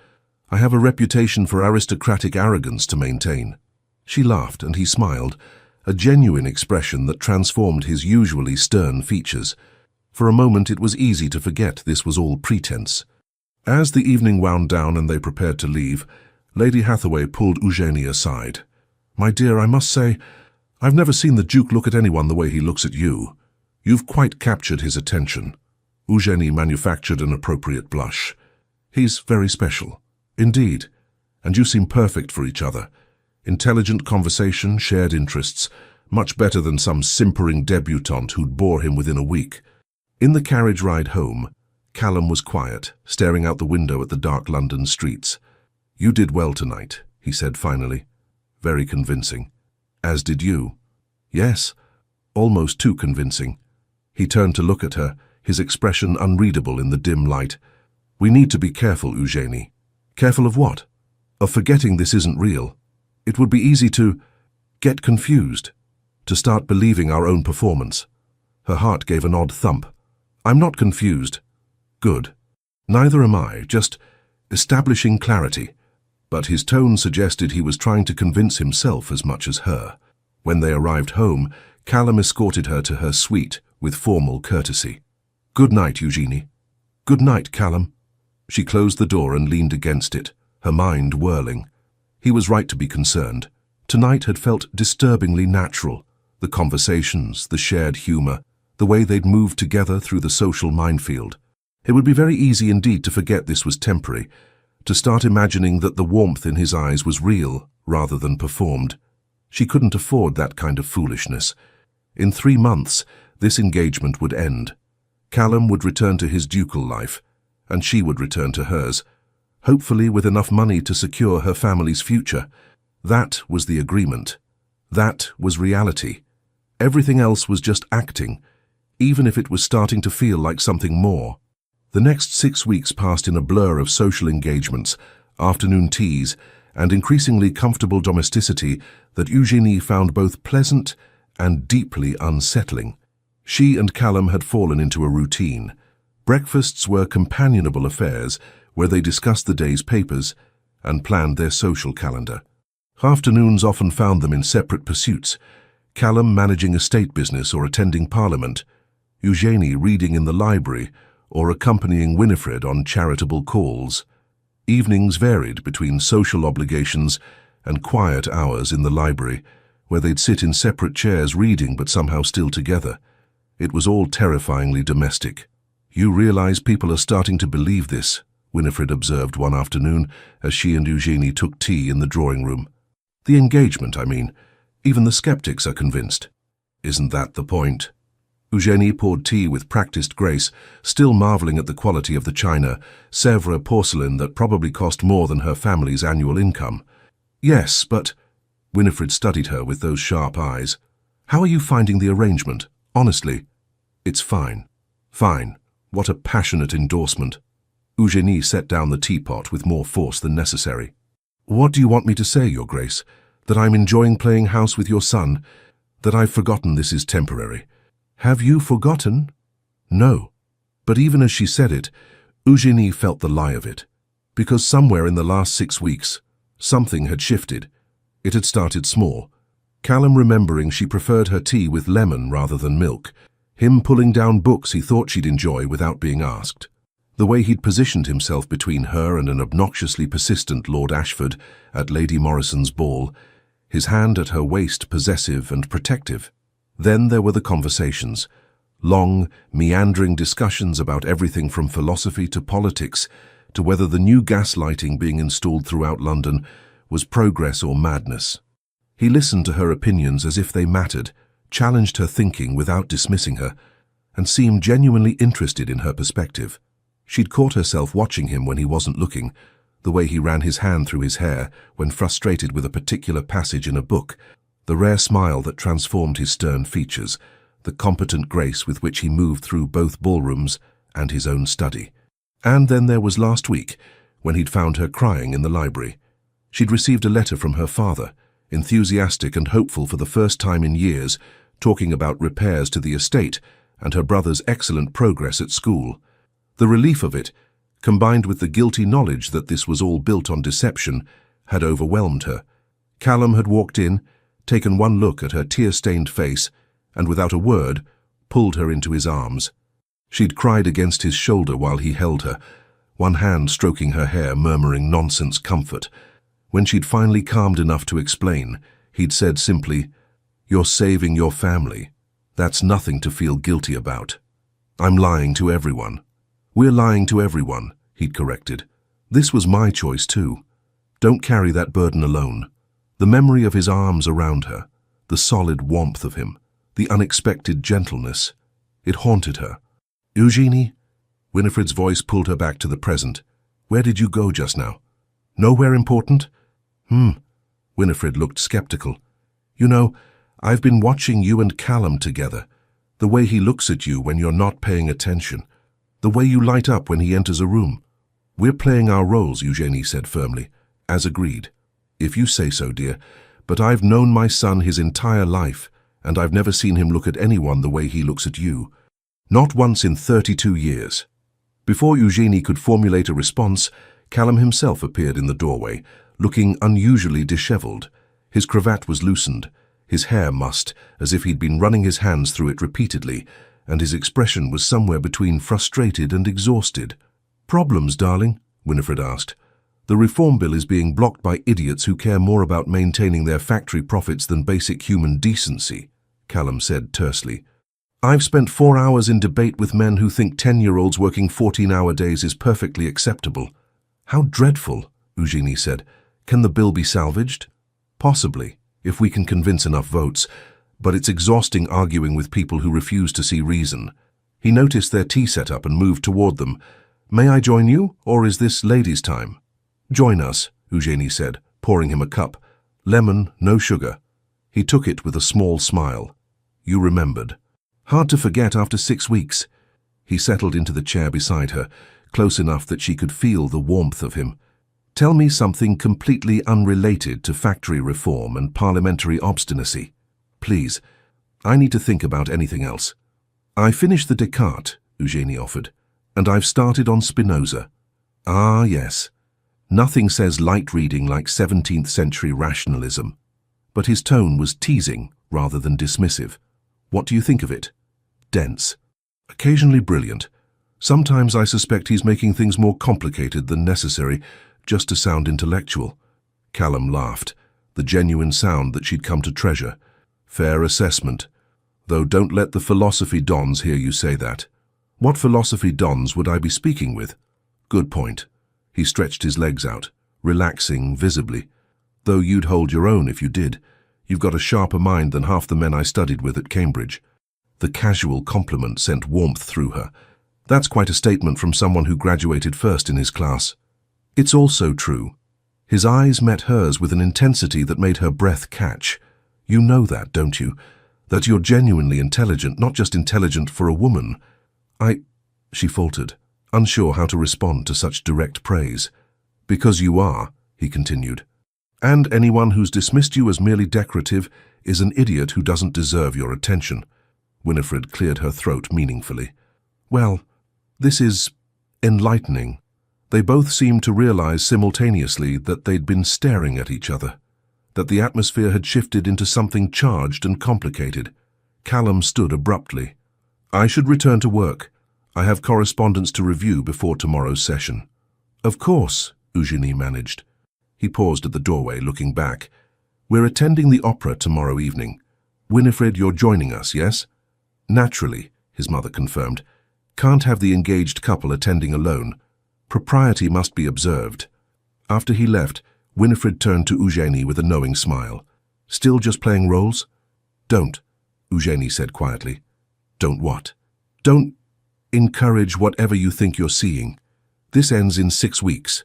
I have a reputation for aristocratic arrogance to maintain." She laughed, and he smiled, a genuine expression that transformed his usually stern features. For a moment it was easy to forget this was all pretense. As the evening wound down and they prepared to leave, Lady Hathaway pulled Eugenie aside. "My dear, I must say, I've never seen the Duke look at anyone the way he looks at you. You've quite captured his attention." Eugenie manufactured an appropriate blush. "He's very special. Indeed. And you seem perfect for each other. Intelligent conversation, shared interests, much better than some simpering debutante who'd bore him within a week." In the carriage ride home, Callum was quiet, staring out the window at the dark London streets. "You did well tonight," he said finally. "Very convincing." "As did you." "Yes, almost too convincing." He turned to look at her, his expression unreadable in the dim light. "We need to be careful, Eugenie." "Careful of what?" "Of forgetting this isn't real. It would be easy to get confused, to start believing our own performance." Her heart gave an odd thump. "I'm not confused." "Good. Neither am I, just establishing clarity." But his tone suggested he was trying to convince himself as much as her. When they arrived home, Callum escorted her to her suite with formal courtesy. "Good night, Eugenie." "Good night, Callum." She closed the door and leaned against it, her mind whirling. He was right to be concerned. Tonight had felt disturbingly natural. The conversations, the shared humor, the way they'd moved together through the social minefield. It would be very easy indeed to forget this was temporary, to start imagining that the warmth in his eyes was real rather than performed. She couldn't afford that kind of foolishness. In 3 months, this engagement would end. Callum would return to his ducal life, and she would return to hers, hopefully with enough money to secure her family's future. That was the agreement. That was reality. Everything else was just acting, even if it was starting to feel like something more. The next 6 weeks passed in a blur of social engagements, afternoon teas, and increasingly comfortable domesticity that Eugenie found both pleasant and deeply unsettling. She and Callum had fallen into a routine. Breakfasts were companionable affairs where they discussed the day's papers and planned their social calendar. Afternoons often found them in separate pursuits, Callum managing a state business or attending Parliament, Eugenie reading in the library or accompanying Winifred on charitable calls. Evenings varied between social obligations and quiet hours in the library, where they'd sit in separate chairs reading but somehow still together. It was all terrifyingly domestic. "You realize people are starting to believe this," Winifred observed one afternoon as she and Eugenie took tea in the drawing room. "The engagement, I mean. Even the skeptics are convinced." "Isn't that the point?" Eugenie poured tea with practiced grace, still marveling at the quality of the china, Sèvres porcelain that probably cost more than her family's annual income. "Yes, but—" Winifred studied her with those sharp eyes. "How are you finding the arrangement? Honestly." "It's fine." "Fine. What a passionate endorsement." Eugenie set down the teapot with more force than necessary. "What do you want me to say, Your Grace? That I'm enjoying playing house with your son? That I've forgotten this is temporary?" "Have you forgotten?" "No." But even as she said it, Eugenie felt the lie of it. Because somewhere in the last 6 weeks, something had shifted. It had started small. Callum remembering she preferred her tea with lemon rather than milk. Him pulling down books he thought she'd enjoy without being asked. The way he'd positioned himself between her and an obnoxiously persistent Lord Ashford at Lady Morrison's ball, his hand at her waist possessive and protective. Then there were the conversations. Long, meandering discussions about everything from philosophy to politics, to whether the new gas lighting being installed throughout London was progress or madness. He listened to her opinions as if they mattered, challenged her thinking without dismissing her, and seemed genuinely interested in her perspective. She'd caught herself watching him when he wasn't looking, the way he ran his hand through his hair when frustrated with a particular passage in a book, the rare smile that transformed his stern features, the competent grace with which he moved through both ballrooms and his own study. And then there was last week, when he'd found her crying in the library. She'd received a letter from her father, enthusiastic and hopeful for the first time in years, talking about repairs to the estate and her brother's excellent progress at school. The relief of it, combined with the guilty knowledge that this was all built on deception, had overwhelmed her. Callum had walked in, taken one look at her tear-stained face, and without a word, pulled her into his arms. She'd cried against his shoulder while he held her, one hand stroking her hair, murmuring nonsense comfort. When she'd finally calmed enough to explain, he'd said simply, "You're saving your family. That's nothing to feel guilty about." "I'm lying to everyone." "We're lying to everyone," he'd corrected. "This was my choice too. Don't carry that burden alone." The memory of his arms around her, the solid warmth of him, the unexpected gentleness, it haunted her. "Eugenie?" Winifred's voice pulled her back to the present. "Where did you go just now? Nowhere important?" Winifred looked skeptical. "You know, I've been watching you and Callum together. The way he looks at you when you're not paying attention. The way you light up when he enters a room. We're playing our roles," Eugenie said firmly, "as agreed." "If you say so, dear. But I've known my son his entire life, and I've never seen him look at anyone the way he looks at you. Not once in 32 years. Before Eugenie could formulate a response, Callum himself appeared in the doorway, looking unusually disheveled. His cravat was loosened, his hair mussed, as if he'd been running his hands through it repeatedly, and his expression was somewhere between frustrated and exhausted. "Problems, darling?" Winifred asked. "The reform bill is being blocked by idiots who care more about maintaining their factory profits than basic human decency," Callum said tersely. "I've spent 4 hours in debate with men who think 10-year-olds working 14-hour days is perfectly acceptable." "How dreadful," Eugenie said. "Can the bill be salvaged?" "Possibly, if we can convince enough votes, but it's exhausting arguing with people who refuse to see reason." He noticed their tea set up and moved toward them. "May I join you, or is this ladies' time?" "Join us," Eugenie said, pouring him a cup. "Lemon, no sugar." He took it with a small smile. "You remembered." "Hard to forget after 6 weeks." He settled into the chair beside her, close enough that she could feel the warmth of him. "Tell me something completely unrelated to factory reform and parliamentary obstinacy. Please. I need to think about anything else." "I finished the Descartes," Eugenie offered, "and I've started on Spinoza." "Ah, yes. Nothing says light reading like 17th century rationalism." But his tone was teasing rather than dismissive. "What do you think of it?" "Dense. Occasionally brilliant. Sometimes I suspect he's making things more complicated than necessary, just to sound intellectual." Callum laughed, the genuine sound that she'd come to treasure. "Fair assessment. Though don't let the philosophy dons hear you say that." "What philosophy dons would I be speaking with?" "Good point." He stretched his legs out, relaxing visibly. "Though you'd hold your own if you did. You've got a sharper mind than half the men I studied with at Cambridge." The casual compliment sent warmth through her. "That's quite a statement from someone who graduated first in his class." "It's also true." His eyes met hers with an intensity that made her breath catch. "You know that, don't you? That you're genuinely intelligent, not just intelligent for a woman." She faltered, unsure how to respond to such direct praise. "Because you are," he continued. "And anyone who's dismissed you as merely decorative is an idiot who doesn't deserve your attention." Winifred cleared her throat meaningfully. "Well, this is enlightening." They both seemed to realize simultaneously that they'd been staring at each other, that the atmosphere had shifted into something charged and complicated. Callum stood abruptly. "I should return to work. I have correspondence to review before tomorrow's session." "Of course," Eugenie managed. He paused at the doorway, looking back. "We're attending the opera tomorrow evening. Winifred, you're joining us, yes?" "Naturally," his mother confirmed. "Can't have the engaged couple attending alone. Propriety must be observed." After he left, Winifred turned to Eugenie with a knowing smile. "Still just playing roles?" "Don't," Eugenie said quietly. "Don't what?" "Don't encourage whatever you think you're seeing. This ends in 6 weeks.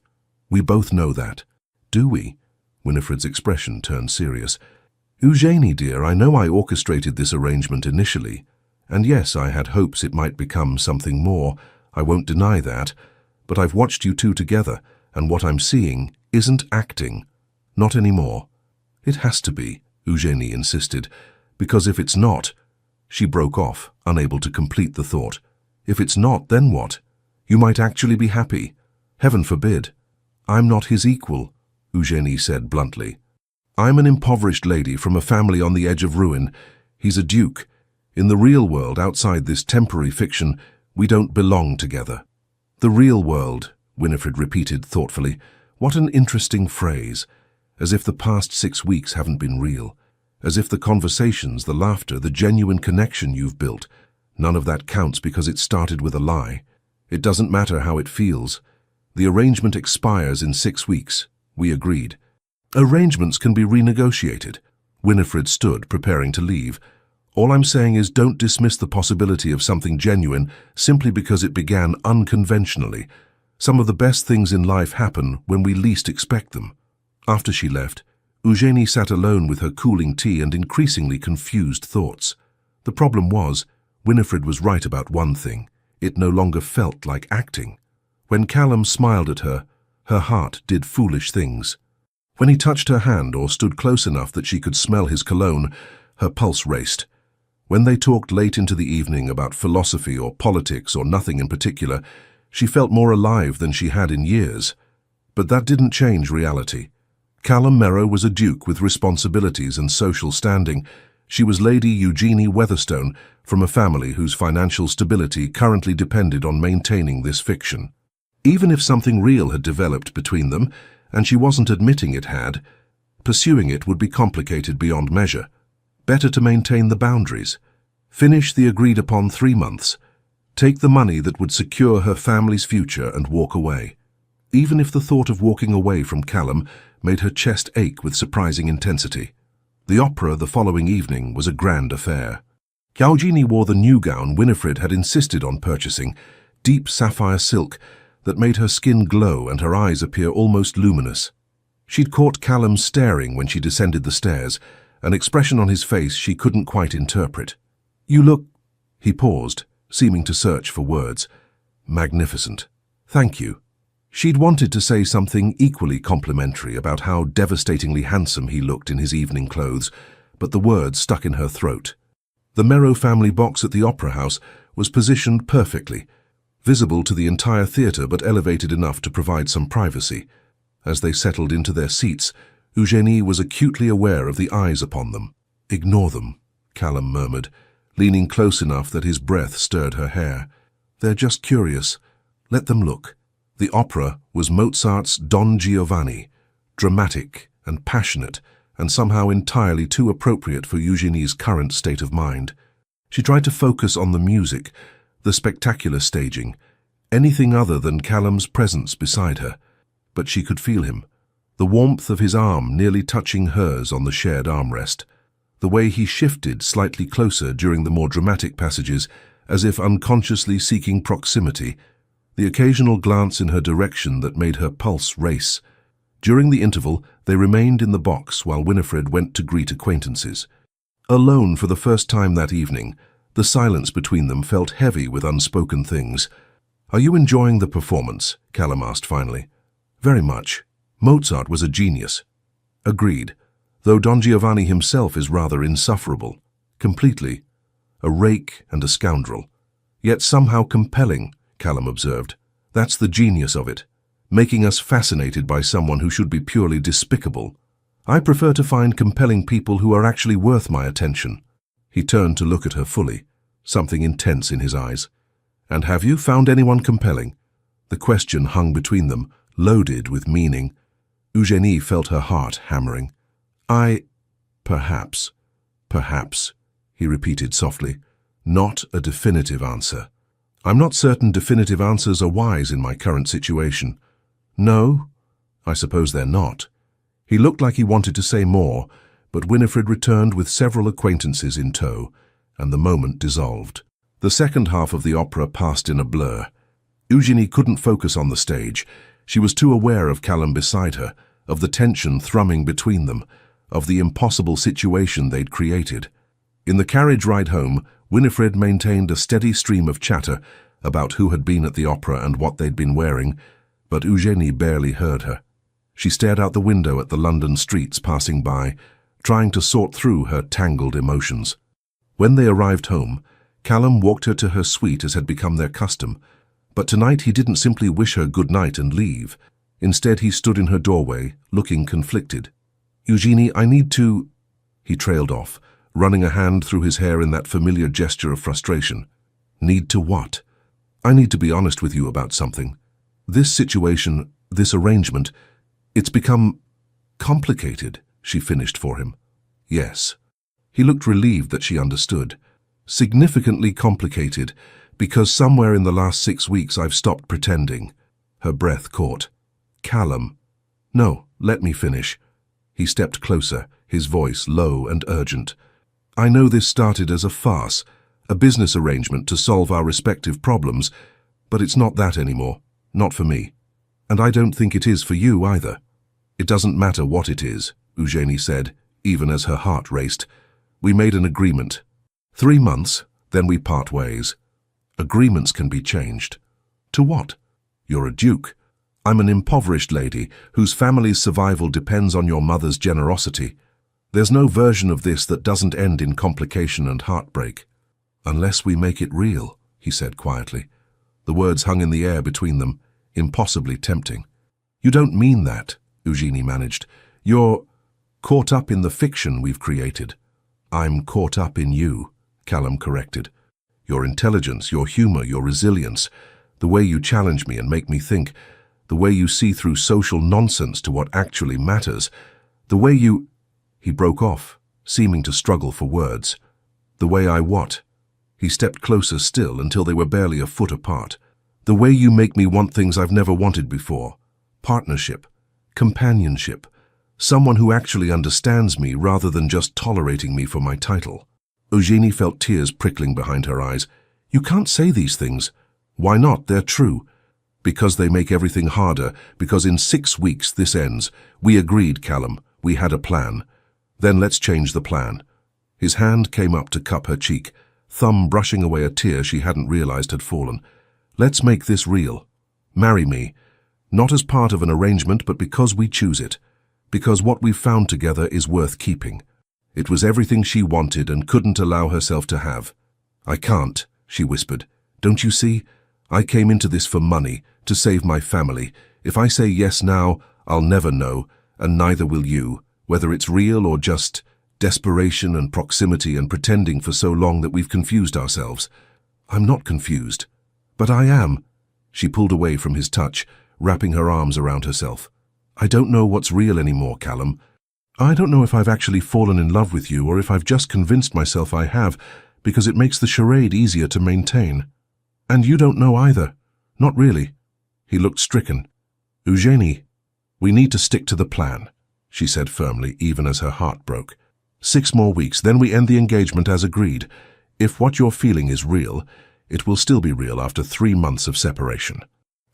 We both know that." "Do we?" Winifred's expression turned serious. "Eugenie, dear, I know I orchestrated this arrangement initially. And yes, I had hopes it might become something more. I won't deny that. But I've watched you two together, and what I'm seeing isn't acting. Not anymore." "It has to be," Eugenie insisted, "because if it's not—" She broke off, unable to complete the thought. "If it's not, then what? You might actually be happy. Heaven forbid. I'm not his equal, Eugénie said bluntly. I'm an impoverished lady from a family on the edge of ruin. He's a duke. In the real world, outside this temporary fiction, we don't belong together. The real world, Winifred repeated thoughtfully. What an interesting phrase. As if the past 6 weeks haven't been real. As if the conversations, the laughter, the genuine connection you've built, none of that counts because it started with a lie. It doesn't matter how it feels. The arrangement expires in 6 weeks. We agreed. Arrangements can be renegotiated. Winifred stood, preparing to leave. All I'm saying is don't dismiss the possibility of something genuine simply because it began unconventionally. Some of the best things in life happen when we least expect them. After she left, Eugénie sat alone with her cooling tea and increasingly confused thoughts. The problem was, Winifred was right about one thing. It no longer felt like acting. When Callum smiled at her, her heart did foolish things. When he touched her hand or stood close enough that she could smell his cologne, her pulse raced. When they talked late into the evening about philosophy or politics or nothing in particular, she felt more alive than she had in years. But that didn't change reality. Callum Merrow was a duke with responsibilities and social standing. She was Lady Eugénie Weatherstone from a family whose financial stability currently depended on maintaining this fiction. Even if something real had developed between them, and she wasn't admitting it had, pursuing it would be complicated beyond measure. Better to maintain the boundaries. Finish the agreed-upon 3 months. Take the money that would secure her family's future and walk away. Even if the thought of walking away from Callum made her chest ache with surprising intensity. The opera the following evening was a grand affair. Eugénie wore the new gown Winifred had insisted on purchasing, deep sapphire silk that made her skin glow and her eyes appear almost luminous. She'd caught Callum staring when she descended the stairs, an expression on his face she couldn't quite interpret. "You look—" He paused, seeming to search for words. "Magnificent. Thank you." She'd wanted to say something equally complimentary about how devastatingly handsome he looked in his evening clothes, but the words stuck in her throat. The Merrow family box at the Opera House was positioned perfectly, visible to the entire theatre but elevated enough to provide some privacy. As they settled into their seats, Eugénie was acutely aware of the eyes upon them. "Ignore them," Callum murmured, leaning close enough that his breath stirred her hair. "They're just curious. Let them look." The opera was Mozart's Don Giovanni, dramatic and passionate, and somehow entirely too appropriate for Eugénie's current state of mind. She tried to focus on the music, the spectacular staging, anything other than Callum's presence beside her. But she could feel him, the warmth of his arm nearly touching hers on the shared armrest, the way he shifted slightly closer during the more dramatic passages, as if unconsciously seeking proximity, the occasional glance in her direction that made her pulse race. During the interval, they remained in the box while Winifred went to greet acquaintances. Alone for the first time that evening, the silence between them felt heavy with unspoken things. "Are you enjoying the performance?" Callum asked finally. "Very much. Mozart was a genius." "Agreed, though Don Giovanni himself is rather insufferable. Completely. A rake and a scoundrel. Yet somehow compelling," Callum observed. "That's the genius of it, making us fascinated by someone who should be purely despicable. I prefer to find compelling people who are actually worth my attention." He turned to look at her fully, something intense in his eyes. "And have you found anyone compelling?" The question hung between them, loaded with meaning. Eugénie felt her heart hammering. Perhaps, he repeated softly. "Not a definitive answer. I'm not certain definitive answers are wise in my current situation." "No, I suppose they're not." He looked like he wanted to say more, but Winifred returned with several acquaintances in tow, and the moment dissolved. The second half of the opera passed in a blur. Eugénie couldn't focus on the stage. She was too aware of Callum beside her, of the tension thrumming between them, of the impossible situation they'd created. In the carriage ride home, Winifred maintained a steady stream of chatter about who had been at the opera and what they'd been wearing, but Eugénie barely heard her. She stared out the window at the London streets passing by, trying to sort through her tangled emotions. When they arrived home, Callum walked her to her suite as had become their custom. But tonight he didn't simply wish her good night and leave. Instead, he stood in her doorway, looking conflicted. "Eugenie, I need to—" He trailed off, running a hand through his hair in that familiar gesture of frustration. "Need to what?" "I need to be honest with you about something. This situation, this arrangement, it's become complicated," she finished for him. "Yes." He looked relieved that she understood. "Significantly complicated, because somewhere in the last 6 weeks I've stopped pretending." Her breath caught. "Callum." "No, let me finish." He stepped closer, his voice low and urgent. "I know this started as a farce, a business arrangement to solve our respective problems, but it's not that anymore, not for me. And I don't think it is for you either." "It doesn't matter what it is," Eugenie said, even as her heart raced. "We made an agreement. 3 months, then we part ways. Agreements can be changed." "To what?" "You're a duke. I'm an impoverished lady whose family's survival depends on your mother's generosity. There's no version of this that doesn't end in complication and heartbreak." "Unless we make it real," he said quietly. The words hung in the air between them, impossibly tempting. "You don't mean that," Eugenie managed. "You're caught up in the fiction we've created." "I'm caught up in you," Callum corrected. "Your intelligence, your humor, your resilience, the way you challenge me and make me think, the way you see through social nonsense to what actually matters, the way you—" He broke off, seeming to struggle for words. "The way I what?" He stepped closer still until they were barely a foot apart. "The way you make me want things I've never wanted before. Partnership, companionship, someone who actually understands me rather than just tolerating me for my title." Eugenie felt tears prickling behind her eyes. "You can't say these things." "Why not? They're true." "Because they make everything harder, because in 6 weeks this ends. We agreed, Callum. We had a plan. Then let's change the plan." His hand came up to cup her cheek, thumb brushing away a tear she hadn't realized had fallen. "Let's make this real. Marry me. Not as part of an arrangement, but because we choose it. Because what we've found together is worth keeping." It was everything she wanted and couldn't allow herself to have. "I can't," she whispered. "Don't you see? I came into this for money, to save my family. If I say yes now, I'll never know, and neither will you, whether it's real or just desperation and proximity and pretending for so long that we've confused ourselves." "I'm not confused." "But I am." She pulled away from his touch, wrapping her arms around herself. "I don't know what's real anymore, Callum. I don't know if I've actually fallen in love with you or if I've just convinced myself I have, because it makes the charade easier to maintain. And you don't know either. Not really." He looked stricken. "Eugenie, we need to stick to the plan," she said firmly, even as her heart broke. 6 more weeks, then we end the engagement as agreed. If what you're feeling is real, it will still be real after 3 months of separation.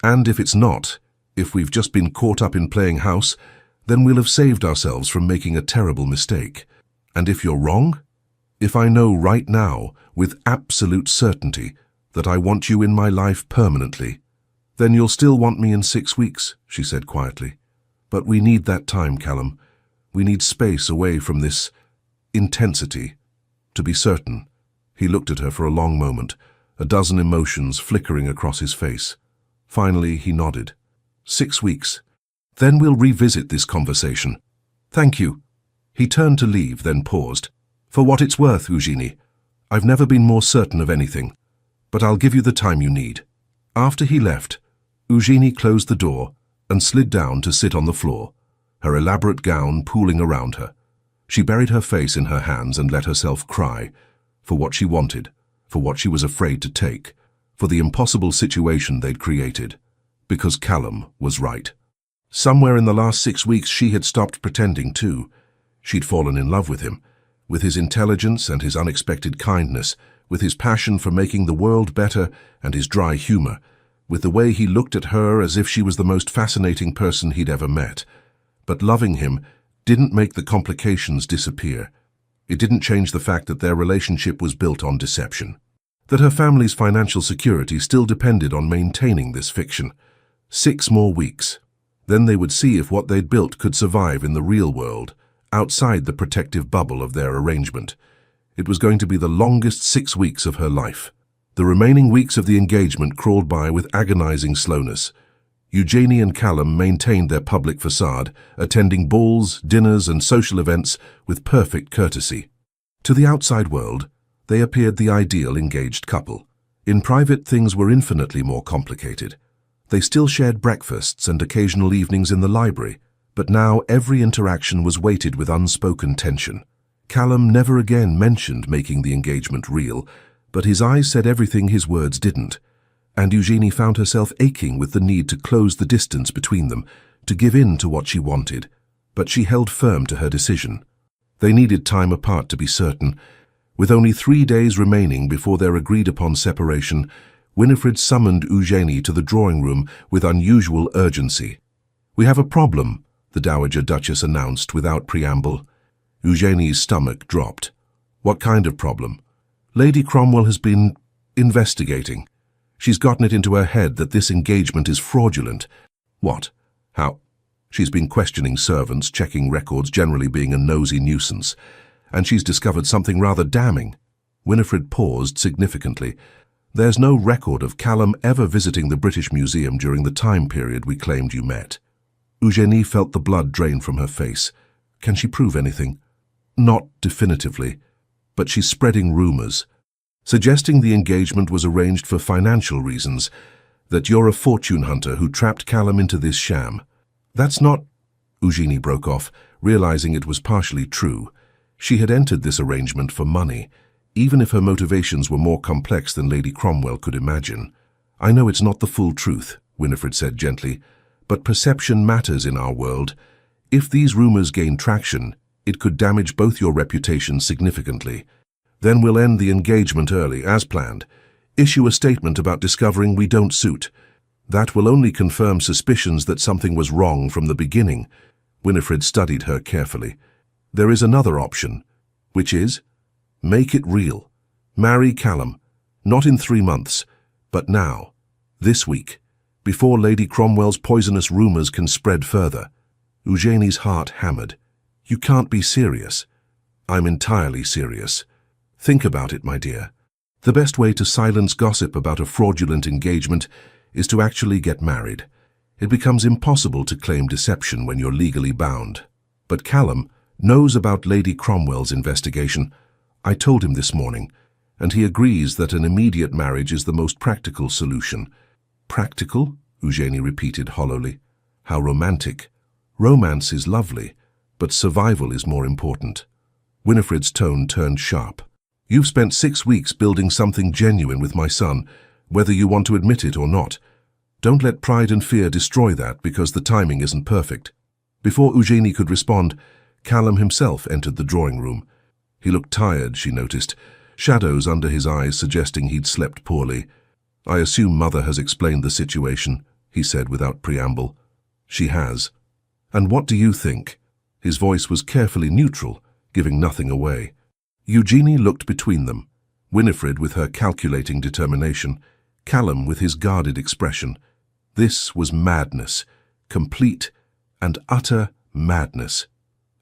And if it's not, if we've just been caught up in playing house, then we'll have saved ourselves from making a terrible mistake. And if you're wrong, if I know right now, with absolute certainty, that I want you in my life permanently, then you'll still want me in 6 weeks, she said quietly. But we need that time, Callum. We need space away from this intensity. To be certain. He looked at her for a long moment, a dozen emotions flickering across his face. Finally, he nodded. 6 weeks. Then we'll revisit this conversation. Thank you. He turned to leave, then paused. For what it's worth, Eugenie, I've never been more certain of anything, but I'll give you the time you need. After he left, Eugenie closed the door and slid down to sit on the floor, her elaborate gown pooling around her. She buried her face in her hands and let herself cry, for what she wanted, for what she was afraid to take, for the impossible situation they'd created, because Callum was right. Somewhere in the last 6 weeks she had stopped pretending too. She'd fallen in love with him, with his intelligence and his unexpected kindness, with his passion for making the world better and his dry humor, with the way he looked at her as if she was the most fascinating person he'd ever met. But loving him didn't make the complications disappear. It didn't change the fact that their relationship was built on deception, that her family's financial security still depended on maintaining this fiction. 6 more weeks. Then they would see if what they'd built could survive in the real world, outside the protective bubble of their arrangement. It was going to be the longest 6 weeks of her life. The remaining weeks of the engagement crawled by with agonizing slowness. Eugenie and Callum maintained their public facade, attending balls, dinners, and social events with perfect courtesy. To the outside world, they appeared the ideal engaged couple. In private, things were infinitely more complicated. They still shared breakfasts and occasional evenings in the library, but now every interaction was weighted with unspoken tension. Callum never again mentioned making the engagement real, but his eyes said everything his words didn't, and Eugenie found herself aching with the need to close the distance between them, to give in to what she wanted, but she held firm to her decision. They needed time apart to be certain. With only 3 days remaining before their agreed-upon separation, Winifred summoned Eugenie to the drawing room with unusual urgency. "We have a problem," the Dowager Duchess announced without preamble. Eugenie's stomach dropped. "What kind of problem?" "Lady Cromwell has been investigating. She's gotten it into her head that this engagement is fraudulent." "What? How?" "She's been questioning servants, checking records, generally being a nosy nuisance. And she's discovered something rather damning." Winifred paused significantly. "There's no record of Callum ever visiting the British Museum during the time period we claimed you met." Eugenie felt the blood drain from her face. "Can she prove anything?" "Not definitively, but she's spreading rumors, suggesting the engagement was arranged for financial reasons, that you're a fortune hunter who trapped Callum into this sham." "That's not—" Eugenie broke off, realizing it was partially true. She had entered this arrangement for money, even if her motivations were more complex than Lady Cromwell could imagine. "I know it's not the full truth," Winifred said gently, "but perception matters in our world. If these rumors gain traction, it could damage both your reputations significantly. Then we'll end the engagement early, as planned. Issue a statement about discovering we don't suit. That will only confirm suspicions that something was wrong from the beginning." Winifred studied her carefully. "There is another option, which is, make it real. Marry Callum, not in 3 months, but now, this week, before Lady Cromwell's poisonous rumors can spread further." Eugenie's heart hammered. "You can't be serious." "I'm entirely serious. Think about it, my dear. The best way to silence gossip about a fraudulent engagement is to actually get married. It becomes impossible to claim deception when you're legally bound. But Callum knows about Lady Cromwell's investigation. I told him this morning, and he agrees that an immediate marriage is the most practical solution." "Practical?" Eugenie repeated hollowly. "How romantic. Romance is lovely, but survival is more important." Winifred's tone turned sharp. "You've spent 6 weeks building something genuine with my son, whether you want to admit it or not. Don't let pride and fear destroy that because the timing isn't perfect." Before Eugenie could respond, Callum himself entered the drawing room. He looked tired, she noticed, shadows under his eyes suggesting he'd slept poorly. "I assume Mother has explained the situation," he said without preamble. "She has." "And what do you think?" His voice was carefully neutral, giving nothing away. Eugenie looked between them, Winifred with her calculating determination, Callum with his guarded expression. This was madness, complete and utter madness.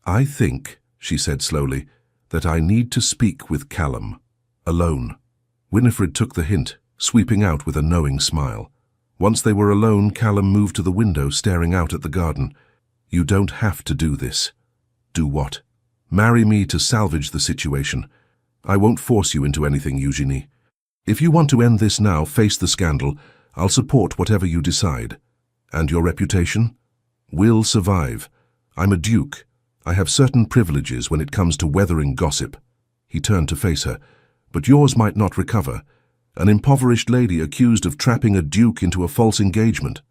"I think," she said slowly, "that I need to speak with Callum, alone." Winifred took the hint, sweeping out with a knowing smile. Once they were alone, Callum moved to the window, staring out at the garden. "You don't have to do this." "Do what?" "Marry me to salvage the situation. I won't force you into anything, Eugenie. If you want to end this now, face the scandal, I'll support whatever you decide. And your reputation? Will survive. I'm a duke. I have certain privileges when it comes to weathering gossip." He turned to face her. "But yours might not recover. An impoverished lady accused of trapping a duke into a false engagement.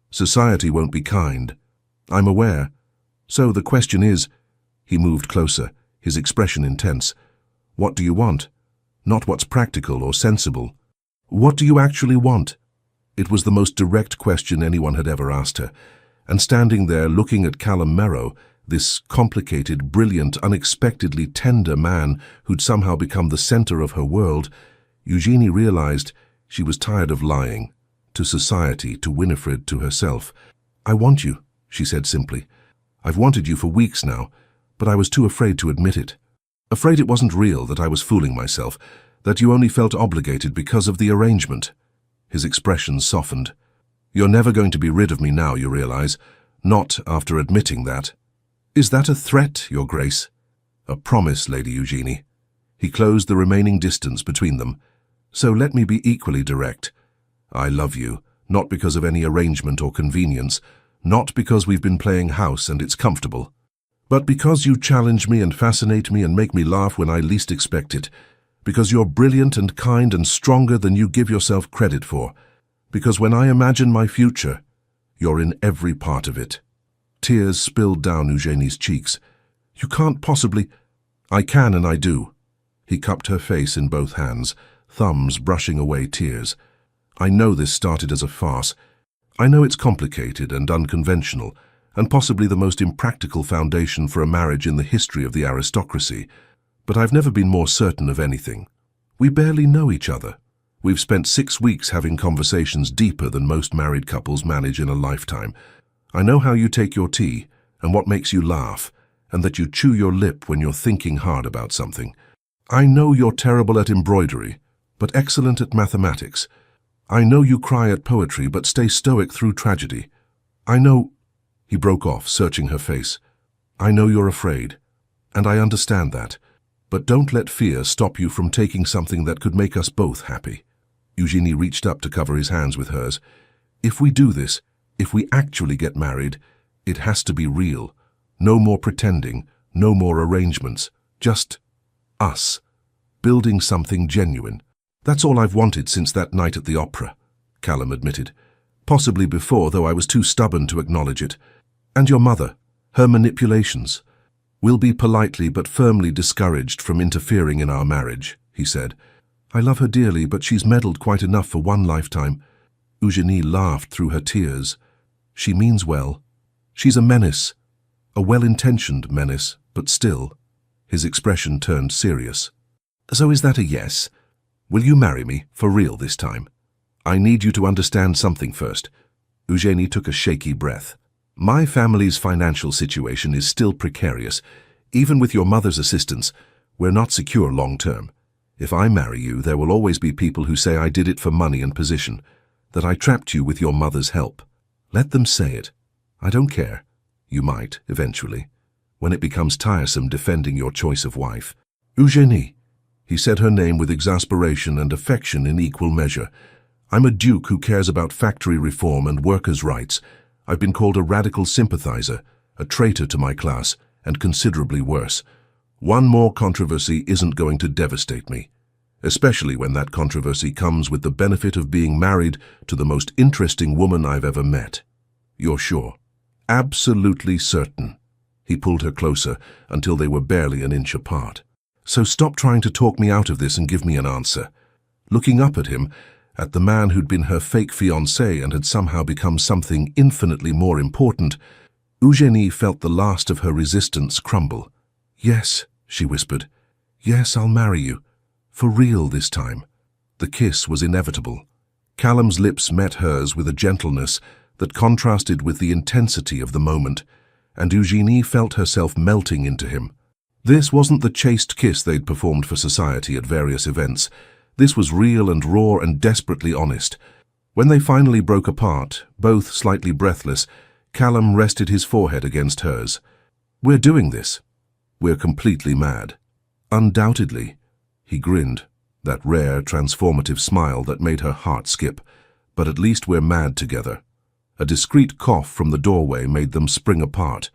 Society won't be kind. I'm aware. So the question is—" He moved closer, his expression intense. "What do you want? Not what's practical or sensible. What do you actually want?" It was the most direct question anyone had ever asked her, and standing there looking at Callum Merrow, this complicated, brilliant, unexpectedly tender man who'd somehow become the center of her world, Eugenie realized she was tired of lying, to society, to Winifred, to herself. "I want you," she said simply. "I've wanted you for weeks now, but I was too afraid to admit it. Afraid it wasn't real, that I was fooling myself, that you only felt obligated because of the arrangement." His expression softened. "You're never going to be rid of me now, you realize. Not after admitting that." "Is that a threat, Your Grace?" "A promise, Lady Eugenie." He closed the remaining distance between them. "So let me be equally direct. I love you, not because of any arrangement or convenience, not because we've been playing house and it's comfortable, but because you challenge me and fascinate me and make me laugh when I least expect it, because you're brilliant and kind and stronger than you give yourself credit for, because when I imagine my future, you're in every part of it." Tears spilled down Eugenie's cheeks. "You can't possibly—" "I can and I do." He cupped her face in both hands, thumbs brushing away tears. "I know this started as a farce. I know it's complicated and unconventional, and possibly the most impractical foundation for a marriage in the history of the aristocracy. But I've never been more certain of anything. We barely know each other. We've spent 6 weeks having conversations deeper than most married couples manage in a lifetime. I know how you take your tea, and what makes you laugh, and that you chew your lip when you're thinking hard about something. I know you're terrible at embroidery, but excellent at mathematics. I know you cry at poetry, but stay stoic through tragedy. I know—" He broke off, searching her face. "I know you're afraid, and I understand that. But don't let fear stop you from taking something that could make us both happy." Eugenie reached up to cover his hands with hers. "If we do this, if we actually get married, it has to be real. No more pretending, no more arrangements. Just us, building something genuine." "That's all I've wanted since that night at the opera," Callum admitted. "Possibly before, though I was too stubborn to acknowledge it. And your mother, her manipulations. We'll be politely but firmly discouraged from interfering in our marriage," he said. "I love her dearly, but she's meddled quite enough for one lifetime." Eugenie laughed through her tears. "She means well. She's a menace, a well-intentioned menace, but still." His expression turned serious. "So is that a yes? Will you marry me, for real this time? I need you to understand something first." Eugenie took a shaky breath. "My family's financial situation is still precarious. Even with your mother's assistance, we're not secure long-term. If I marry you, there will always be people who say I did it for money and position, that I trapped you with your mother's help. Let them say it. I don't care. You might, eventually, when it becomes tiresome defending your choice of wife." "Eugenie," he said her name with exasperation and affection in equal measure. "I'm a duke who cares about factory reform and workers' rights. I've been called a radical sympathizer, a traitor to my class, and considerably worse. One more controversy isn't going to devastate me, especially when that controversy comes with the benefit of being married to the most interesting woman I've ever met." "You're sure?" "Absolutely certain." He pulled her closer until they were barely an inch apart. "So stop trying to talk me out of this and give me an answer." Looking up at him, at the man who'd been her fake fiancé and had somehow become something infinitely more important, Eugenie felt the last of her resistance crumble. "Yes," she whispered. "Yes, I'll marry you. For real this time." The kiss was inevitable. Callum's lips met hers with a gentleness that contrasted with the intensity of the moment, and Eugenie felt herself melting into him. This wasn't the chaste kiss they'd performed for society at various events. This was real and raw and desperately honest. When they finally broke apart, both slightly breathless, Callum rested his forehead against hers. "We're doing this. We're completely mad." "Undoubtedly." He grinned, that rare, transformative smile that made her heart skip. "But at least we're mad together." A discreet cough from the doorway made them spring apart.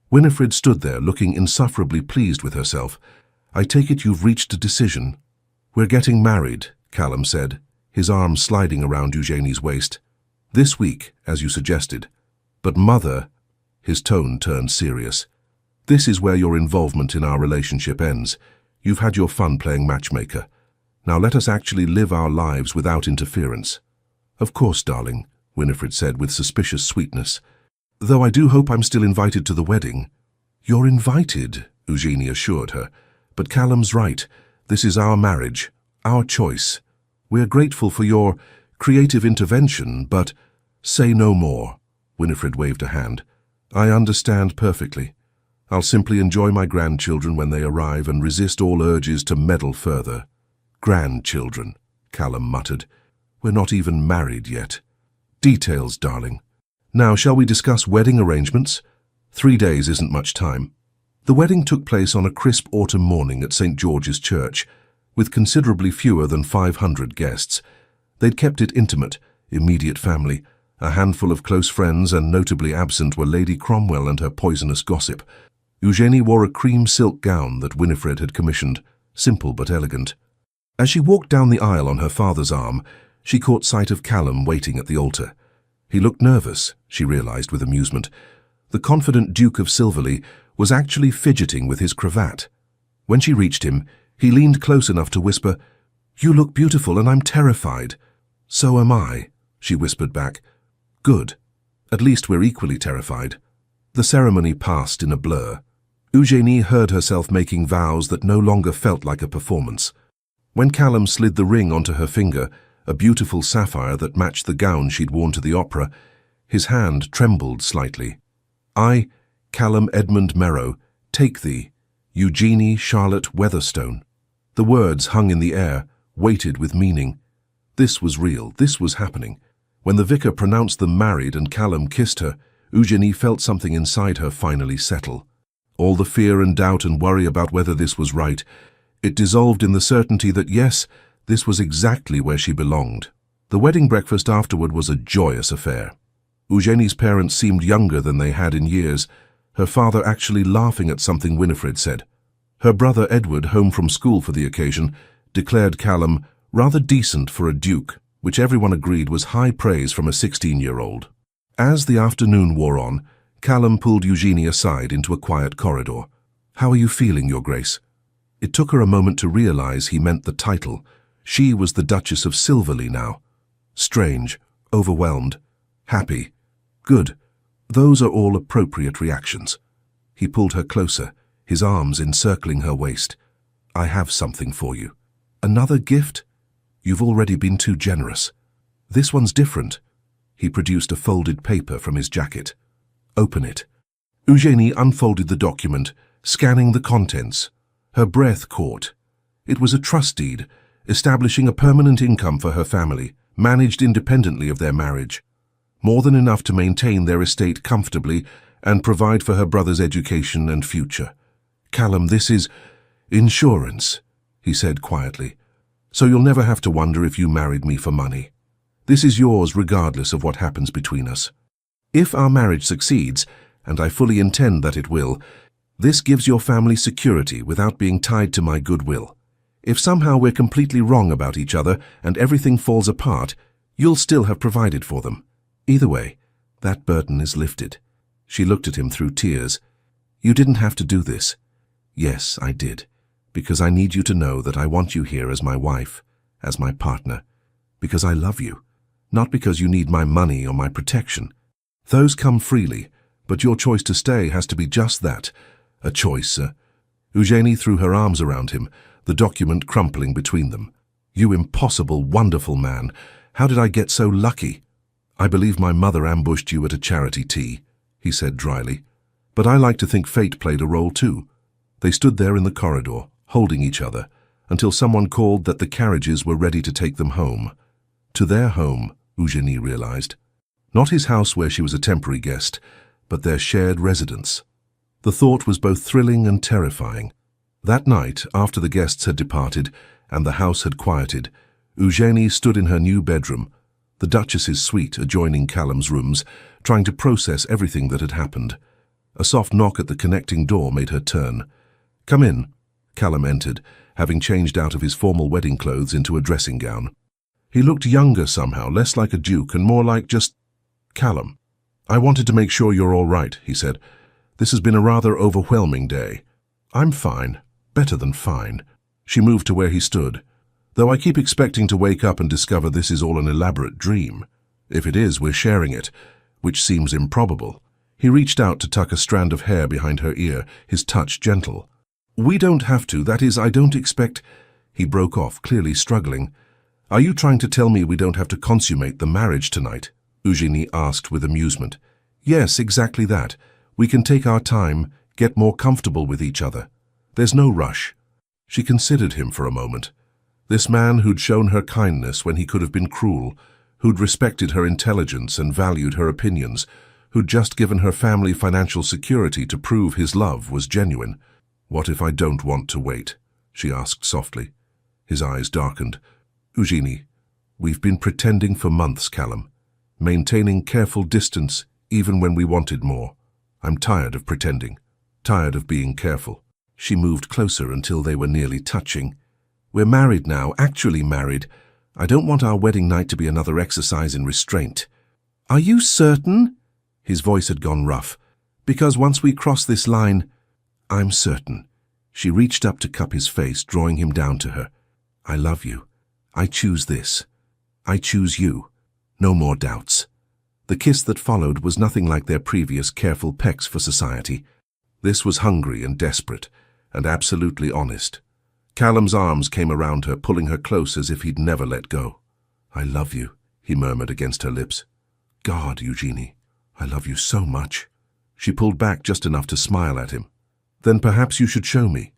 Winifred stood there looking insufferably pleased with herself. "I take it you've reached a decision." "We're getting married," Callum said, his arm sliding around Eugenie's waist. "This week, as you suggested. But Mother—" His tone turned serious. "This is where your involvement in our relationship ends. You've had your fun playing matchmaker. Now let us actually live our lives without interference." "Of course, darling," Winifred said with suspicious sweetness. "Though I do hope I'm still invited to the wedding." "You're invited," Eugenie assured her. "But Callum's right. This is our marriage, our choice. We're grateful for your creative intervention, but—" "Say no more," Winifred waved a hand. "I understand perfectly. I'll simply enjoy my grandchildren when they arrive and resist all urges to meddle further." Grandchildren, Callum muttered. We're not even married yet. Details, darling. Now, shall we discuss wedding arrangements? 3 days isn't much time. The wedding took place on a crisp autumn morning at St. George's Church, with considerably fewer than 500 guests. They'd kept it intimate, immediate family, a handful of close friends, and notably absent were Lady Cromwell and her poisonous gossip. Eugenie wore a cream silk gown that Winifred had commissioned, simple but elegant. As she walked down the aisle on her father's arm, she caught sight of Callum waiting at the altar. He looked nervous, she realized with amusement. The confident Duke of Silverley was actually fidgeting with his cravat. When she reached him, he leaned close enough to whisper, "You look beautiful and I'm terrified." "So am I," she whispered back. "Good. At least we're equally terrified." The ceremony passed in a blur. Eugenie heard herself making vows that no longer felt like a performance. When Callum slid the ring onto her finger, a beautiful sapphire that matched the gown she'd worn to the opera, his hand trembled slightly. "I, Callum Edmund Merrow, take thee, Eugenie Charlotte Weatherstone." The words hung in the air, weighted with meaning. This was real, this was happening. When the vicar pronounced them married and Callum kissed her, Eugenie felt something inside her finally settle. All the fear and doubt and worry about whether this was right, it dissolved in the certainty that yes, this was exactly where she belonged. The wedding breakfast afterward was a joyous affair. Eugenie's parents seemed younger than they had in years, her father actually laughing at something Winifred said. Her brother Edward, home from school for the occasion, declared Callum rather decent for a duke, which everyone agreed was high praise from a 16-year-old. As the afternoon wore on, Callum pulled Eugenie aside into a quiet corridor. "How are you feeling, Your Grace?" It took her a moment to realize he meant the title. She was the Duchess of Silverley now. Strange, overwhelmed, happy. Good. Those are all appropriate reactions. He pulled her closer, his arms encircling her waist. "I have something for you." "Another gift?" "You've already been too generous. This one's different." He produced a folded paper from his jacket. "Open it." Eugenie unfolded the document, scanning the contents. Her breath caught. It was a trust deed, establishing a permanent income for her family, managed independently of their marriage. More than enough to maintain their estate comfortably and provide for her brother's education and future. "Callum, this is insurance," he said quietly. "So you'll never have to wonder if you married me for money. This is yours regardless of what happens between us. If our marriage succeeds, and I fully intend that it will, this gives your family security without being tied to my goodwill. If somehow we're completely wrong about each other and everything falls apart, you'll still have provided for them. Either way, that burden is lifted." She looked at him through tears. "You didn't have to do this." "Yes, I did, because I need you to know that I want you here as my wife, as my partner, because I love you, not because you need my money or my protection. Those come freely, but your choice to stay has to be just that, a choice, sir." Eugenie threw her arms around him, the document crumpling between them. "You impossible, wonderful man. How did I get so lucky?" "I believe my mother ambushed you at a charity tea," he said dryly. "But I like to think fate played a role too." They stood there in the corridor, holding each other, until someone called that the carriages were ready to take them home. To their home, Eugenie realized. Not his house where she was a temporary guest, but their shared residence. The thought was both thrilling and terrifying. That night, after the guests had departed and the house had quieted, Eugenie stood in her new bedroom, the Duchess's suite adjoining Callum's rooms, trying to process everything that had happened. A soft knock at the connecting door made her turn. "Come in." Callum entered, having changed out of his formal wedding clothes into a dressing gown. He looked younger somehow, less like a duke and more like just Callum. "I wanted to make sure you're all right," he said. "This has been a rather overwhelming day." "I'm fine. Better than fine." She moved to where he stood. "Though I keep expecting to wake up and discover this is all an elaborate dream. If it is, we're sharing it, which seems improbable." He reached out to tuck a strand of hair behind her ear, his touch gentle. "We don't have to, that is, I don't expect—" He broke off, clearly struggling. "Are you trying to tell me we don't have to consummate the marriage tonight?" Eugenie asked with amusement. "Yes, exactly that. We can take our time, get more comfortable with each other. There's no rush." She considered him for a moment. This man who'd shown her kindness when he could have been cruel, who'd respected her intelligence and valued her opinions, who'd just given her family financial security to prove his love was genuine. "What if I don't want to wait?" she asked softly. His eyes darkened. "Eugenie, we've been pretending for months, Callum, maintaining careful distance even when we wanted more. I'm tired of pretending, tired of being careful." She moved closer until they were nearly touching. "We're married now, actually married. I don't want our wedding night to be another exercise in restraint." "Are you certain?" His voice had gone rough. "Because once we cross this line—" "I'm certain." She reached up to cup his face, drawing him down to her. "I love you. I choose this. I choose you. No more doubts." The kiss that followed was nothing like their previous careful pecks for society. This was hungry and desperate, and absolutely honest. Callum's arms came around her, pulling her close as if he'd never let go. "I love you," he murmured against her lips. "God, Eugenie, I love you so much." She pulled back just enough to smile at him. "Then perhaps you should show me."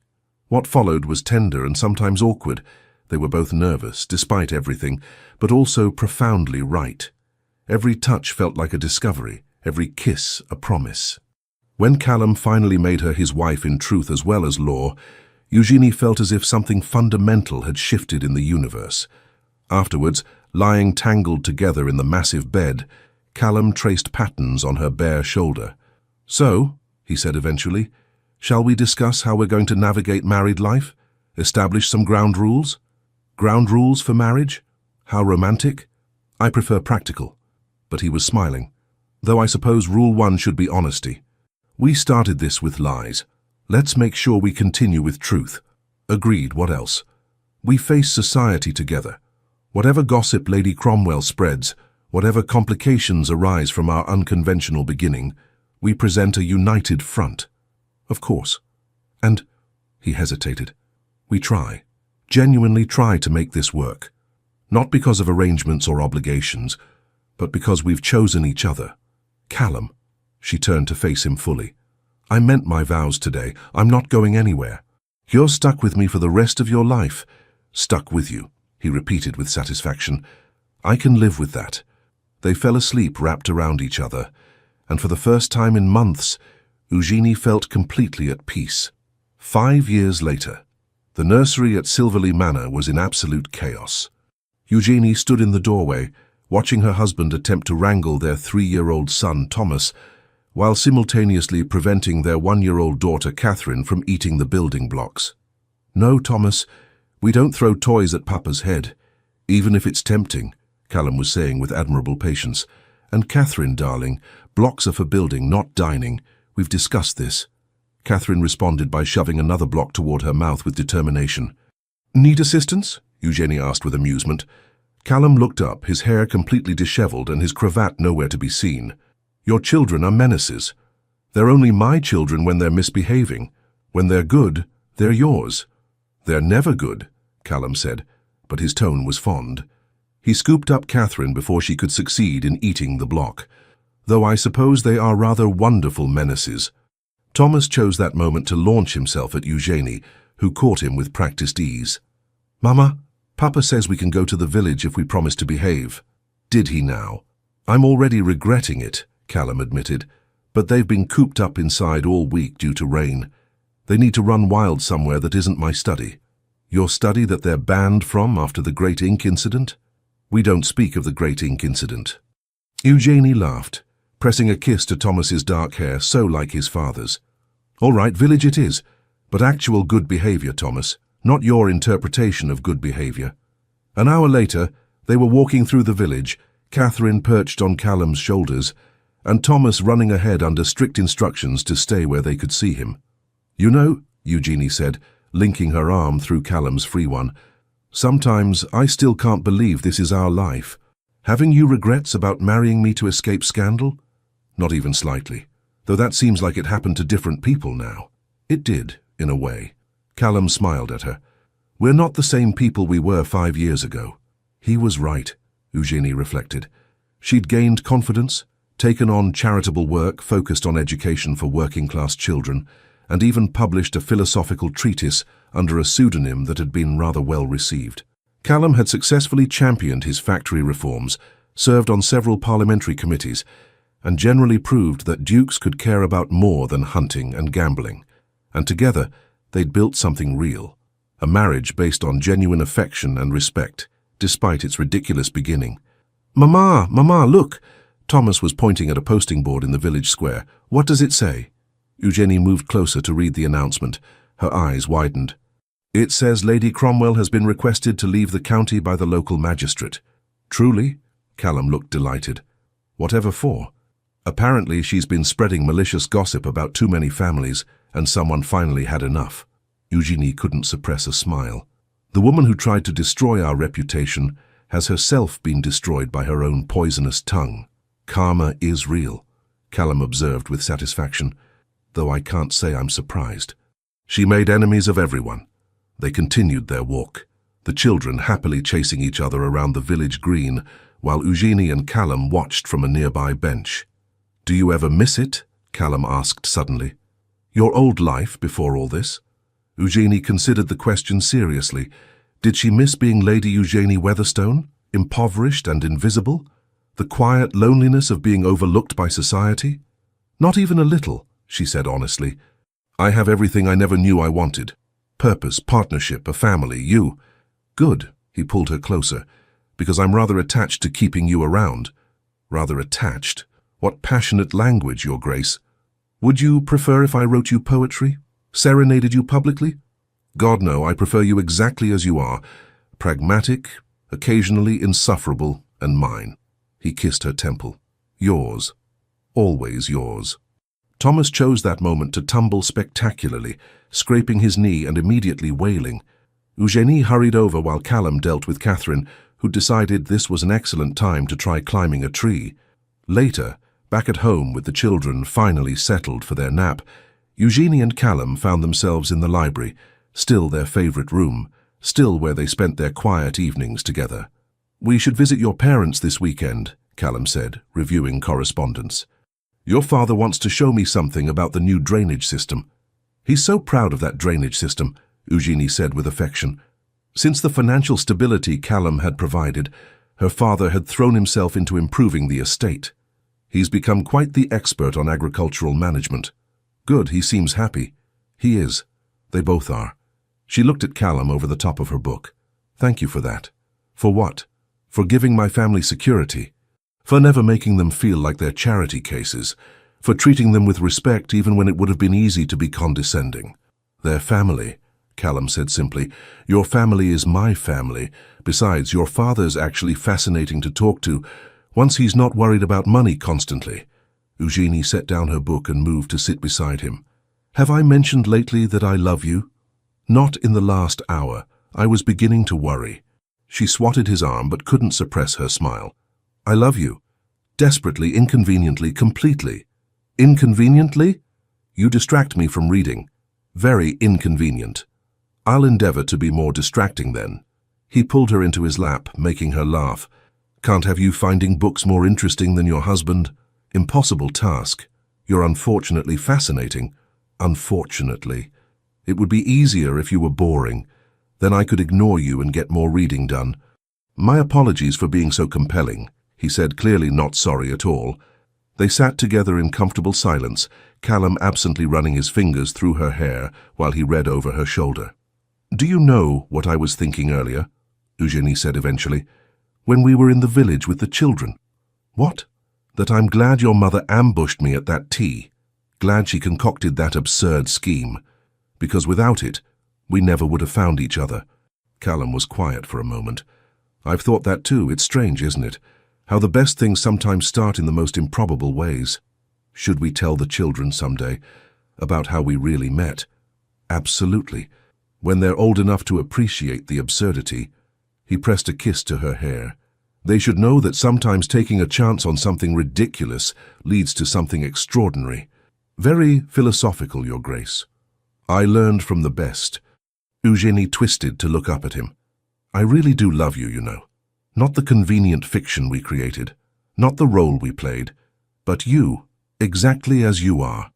What followed was tender and sometimes awkward. They were both nervous, despite everything, but also profoundly right. Every touch felt like a discovery, every kiss a promise. When Callum finally made her his wife in truth as well as law, Eugenie felt as if something fundamental had shifted in the universe. Afterwards, lying tangled together in the massive bed, Callum traced patterns on her bare shoulder. "So," he said eventually, "shall we discuss how we're going to navigate married life? Establish some ground rules? Ground rules for marriage? How romantic? I prefer practical." But he was smiling. "Though I suppose rule one should be honesty. We started this with lies. Let's make sure we continue with truth." "Agreed, what else?" "We face society together. Whatever gossip Lady Cromwell spreads, whatever complications arise from our unconventional beginning, we present a united front." "Of course. And," he hesitated, "we try, genuinely try to make this work. Not because of arrangements or obligations, but because we've chosen each other. Callum," she turned to face him fully, "I meant my vows today. I'm not going anywhere. You're stuck with me for the rest of your life." "Stuck with you," he repeated with satisfaction. "I can live with that." They fell asleep wrapped around each other, and for the first time in months, Eugenie felt completely at peace. 5 years later, the nursery at Silverley Manor was in absolute chaos. Eugenie stood in the doorway, watching her husband attempt to wrangle their 3-year-old son, Thomas, while simultaneously preventing their 1-year-old daughter, Catherine, from eating the building blocks. "No, Thomas, we don't throw toys at Papa's head, even if it's tempting," Callum was saying with admirable patience. "And Catherine, darling, blocks are for building, not dining. We've discussed this." Catherine responded by shoving another block toward her mouth with determination. "Need assistance?" Eugenie asked with amusement. Callum looked up, his hair completely disheveled and his cravat nowhere to be seen. "Your children are menaces. They're only my children when they're misbehaving. When they're good, they're yours." "They're never good," Callum said, but his tone was fond. He scooped up Catherine before she could succeed in eating the block. "Though I suppose they are rather wonderful menaces." Thomas chose that moment to launch himself at Eugenie, who caught him with practiced ease. "Mama, Papa says we can go to the village if we promise to behave." "Did he now?" "I'm already regretting it," Callum admitted, "but they've been cooped up inside all week due to rain. They need to run wild somewhere that isn't my study." "Your study that they're banned from after the Great Ink incident?" "We don't speak of the Great Ink incident." Eugenie laughed, pressing a kiss to Thomas's dark hair, so like his father's. "All right, village it is, but actual good behavior, Thomas, not your interpretation of good behavior." An hour later, they were walking through the village, Catherine perched on Callum's shoulders, and Thomas running ahead under strict instructions to stay where they could see him. "You know," Eugenie said, linking her arm through Callum's free one, "sometimes I still can't believe this is our life. Having you regrets about marrying me to escape scandal?" "Not even slightly, though that seems like it happened to different people now." "It did, in a way." Callum smiled at her. "We're not the same people we were 5 years ago." He was right, Eugenie reflected. She'd gained confidence, taken on charitable work focused on education for working-class children, and even published a philosophical treatise under a pseudonym that had been rather well received. Callum had successfully championed his factory reforms, served on several parliamentary committees, and generally proved that dukes could care about more than hunting and gambling. And together, they'd built something real, a marriage based on genuine affection and respect, despite its ridiculous beginning. "Mama, Mama, look!" Thomas was pointing at a posting board in the village square. "What does it say?" Eugenie moved closer to read the announcement. Her eyes widened. "It says Lady Cromwell has been requested to leave the county by the local magistrate." "Truly?" Callum looked delighted. "Whatever for?" "Apparently she's been spreading malicious gossip about too many families, and someone finally had enough." Eugenie couldn't suppress a smile. "The woman who tried to destroy our reputation has herself been destroyed by her own poisonous tongue. Karma is real," Callum observed with satisfaction, "though I can't say I'm surprised." She made enemies of everyone. They continued their walk, the children happily chasing each other around the village green, while Eugenie and Callum watched from a nearby bench. "Do you ever miss it?" Callum asked suddenly. "Your old life before all this?" Eugenie considered the question seriously. Did she miss being Lady Eugenie Weatherstone, impoverished and invisible? The quiet loneliness of being overlooked by society? "Not even a little," she said honestly. "I have everything I never knew I wanted. Purpose, partnership, a family, you." "Good," he pulled her closer, "because I'm rather attached to keeping you around." "Rather attached? What passionate language, Your Grace. Would you prefer if I wrote you poetry? Serenaded you publicly?" "God, no, I prefer you exactly as you are. Pragmatic, occasionally insufferable, and mine." He kissed her temple. "Yours. Always yours." Thomas chose that moment to tumble spectacularly, scraping his knee and immediately wailing. Eugenie hurried over while Callum dealt with Catherine, who decided this was an excellent time to try climbing a tree. Later, back at home with the children finally settled for their nap, Eugenie and Callum found themselves in the library, still their favorite room, still where they spent their quiet evenings together. "We should visit your parents this weekend," Callum said, reviewing correspondence. "Your father wants to show me something about the new drainage system." "He's so proud of that drainage system," Eugenie said with affection. Since the financial stability Callum had provided, her father had thrown himself into improving the estate. He's become quite the expert on agricultural management. "Good, he seems happy." "He is. They both are." She looked at Callum over the top of her book. "Thank you for that." "For what?" "For giving my family security. For never making them feel like they're charity cases. For treating them with respect even when it would have been easy to be condescending." "Their family," Callum said simply. "Your family is my family. Besides, your father's actually fascinating to talk to, once he's not worried about money constantly." Eugenie set down her book and moved to sit beside him. "Have I mentioned lately that I love you?" "Not in the last hour. I was beginning to worry." She swatted his arm but couldn't suppress her smile. "I love you. Desperately, inconveniently, completely." "Inconveniently?" "You distract me from reading. Very inconvenient." "I'll endeavor to be more distracting then." He pulled her into his lap, making her laugh. "Can't have you finding books more interesting than your husband? Impossible task. You're unfortunately fascinating." "Unfortunately. It would be easier if you were boring. Then I could ignore you and get more reading done." "My apologies for being so compelling," he said, clearly not sorry at all. They sat together in comfortable silence, Callum absently running his fingers through her hair while he read over her shoulder. "Do you know what I was thinking earlier?" Eugenie said eventually. "When we were in the village with the children." "What?" "That I'm glad your mother ambushed me at that tea. Glad she concocted that absurd scheme. Because without it, we never would have found each other." Callum was quiet for a moment. "I've thought that too. It's strange, isn't it? How the best things sometimes start in the most improbable ways. Should we tell the children someday about how we really met?" "Absolutely. When they're old enough to appreciate the absurdity." He pressed a kiss to her hair. "They should know that sometimes taking a chance on something ridiculous leads to something extraordinary. Very philosophical, Your Grace." "I learned from the best." Eugenie twisted to look up at him. "I really do love you, you know. Not the convenient fiction we created, not the role we played, but you, exactly as you are."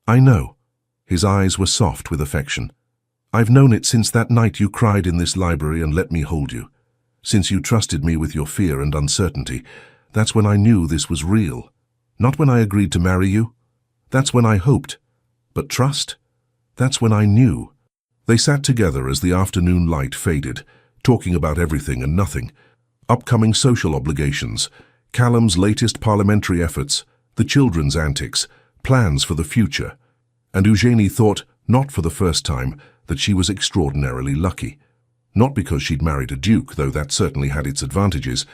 "I know." His eyes were soft with affection. "I've known it since that night you cried in this library and let me hold you. Since you trusted me with your fear and uncertainty, that's when I knew this was real. Not when I agreed to marry you. That's when I hoped. But trust? That's when I knew. They sat together as the afternoon light faded, talking about everything and nothing. Upcoming social obligations, Callum's latest parliamentary efforts, the children's antics, plans for the future. And Eugenie thought, not for the first time, that she was extraordinarily lucky. Not because she'd married a duke, though that certainly had its advantages,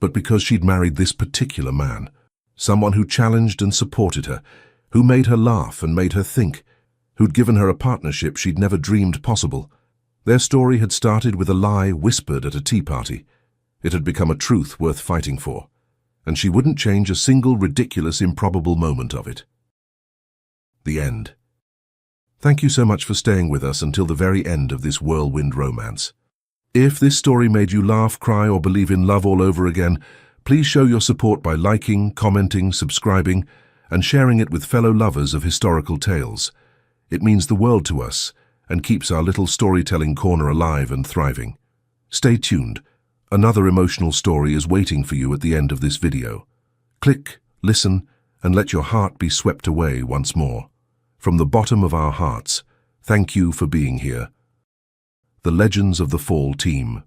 but because she'd married this particular man. Someone who challenged and supported her, who made her laugh and made her think, who'd given her a partnership she'd never dreamed possible. Their story had started with a lie whispered at a tea party. It had become a truth worth fighting for, and she wouldn't change a single ridiculous, improbable moment of it. The end. Thank you so much for staying with us until the very end of this whirlwind romance. If this story made you laugh, cry, or believe in love all over again, please show your support by liking, commenting, subscribing, and sharing it with fellow lovers of historical tales. It means the world to us and keeps our little storytelling corner alive and thriving. Stay tuned. Another emotional story is waiting for you at the end of this video. Click, listen, and let your heart be swept away once more. From the bottom of our hearts, thank you for being here. The Legends of the Fall team.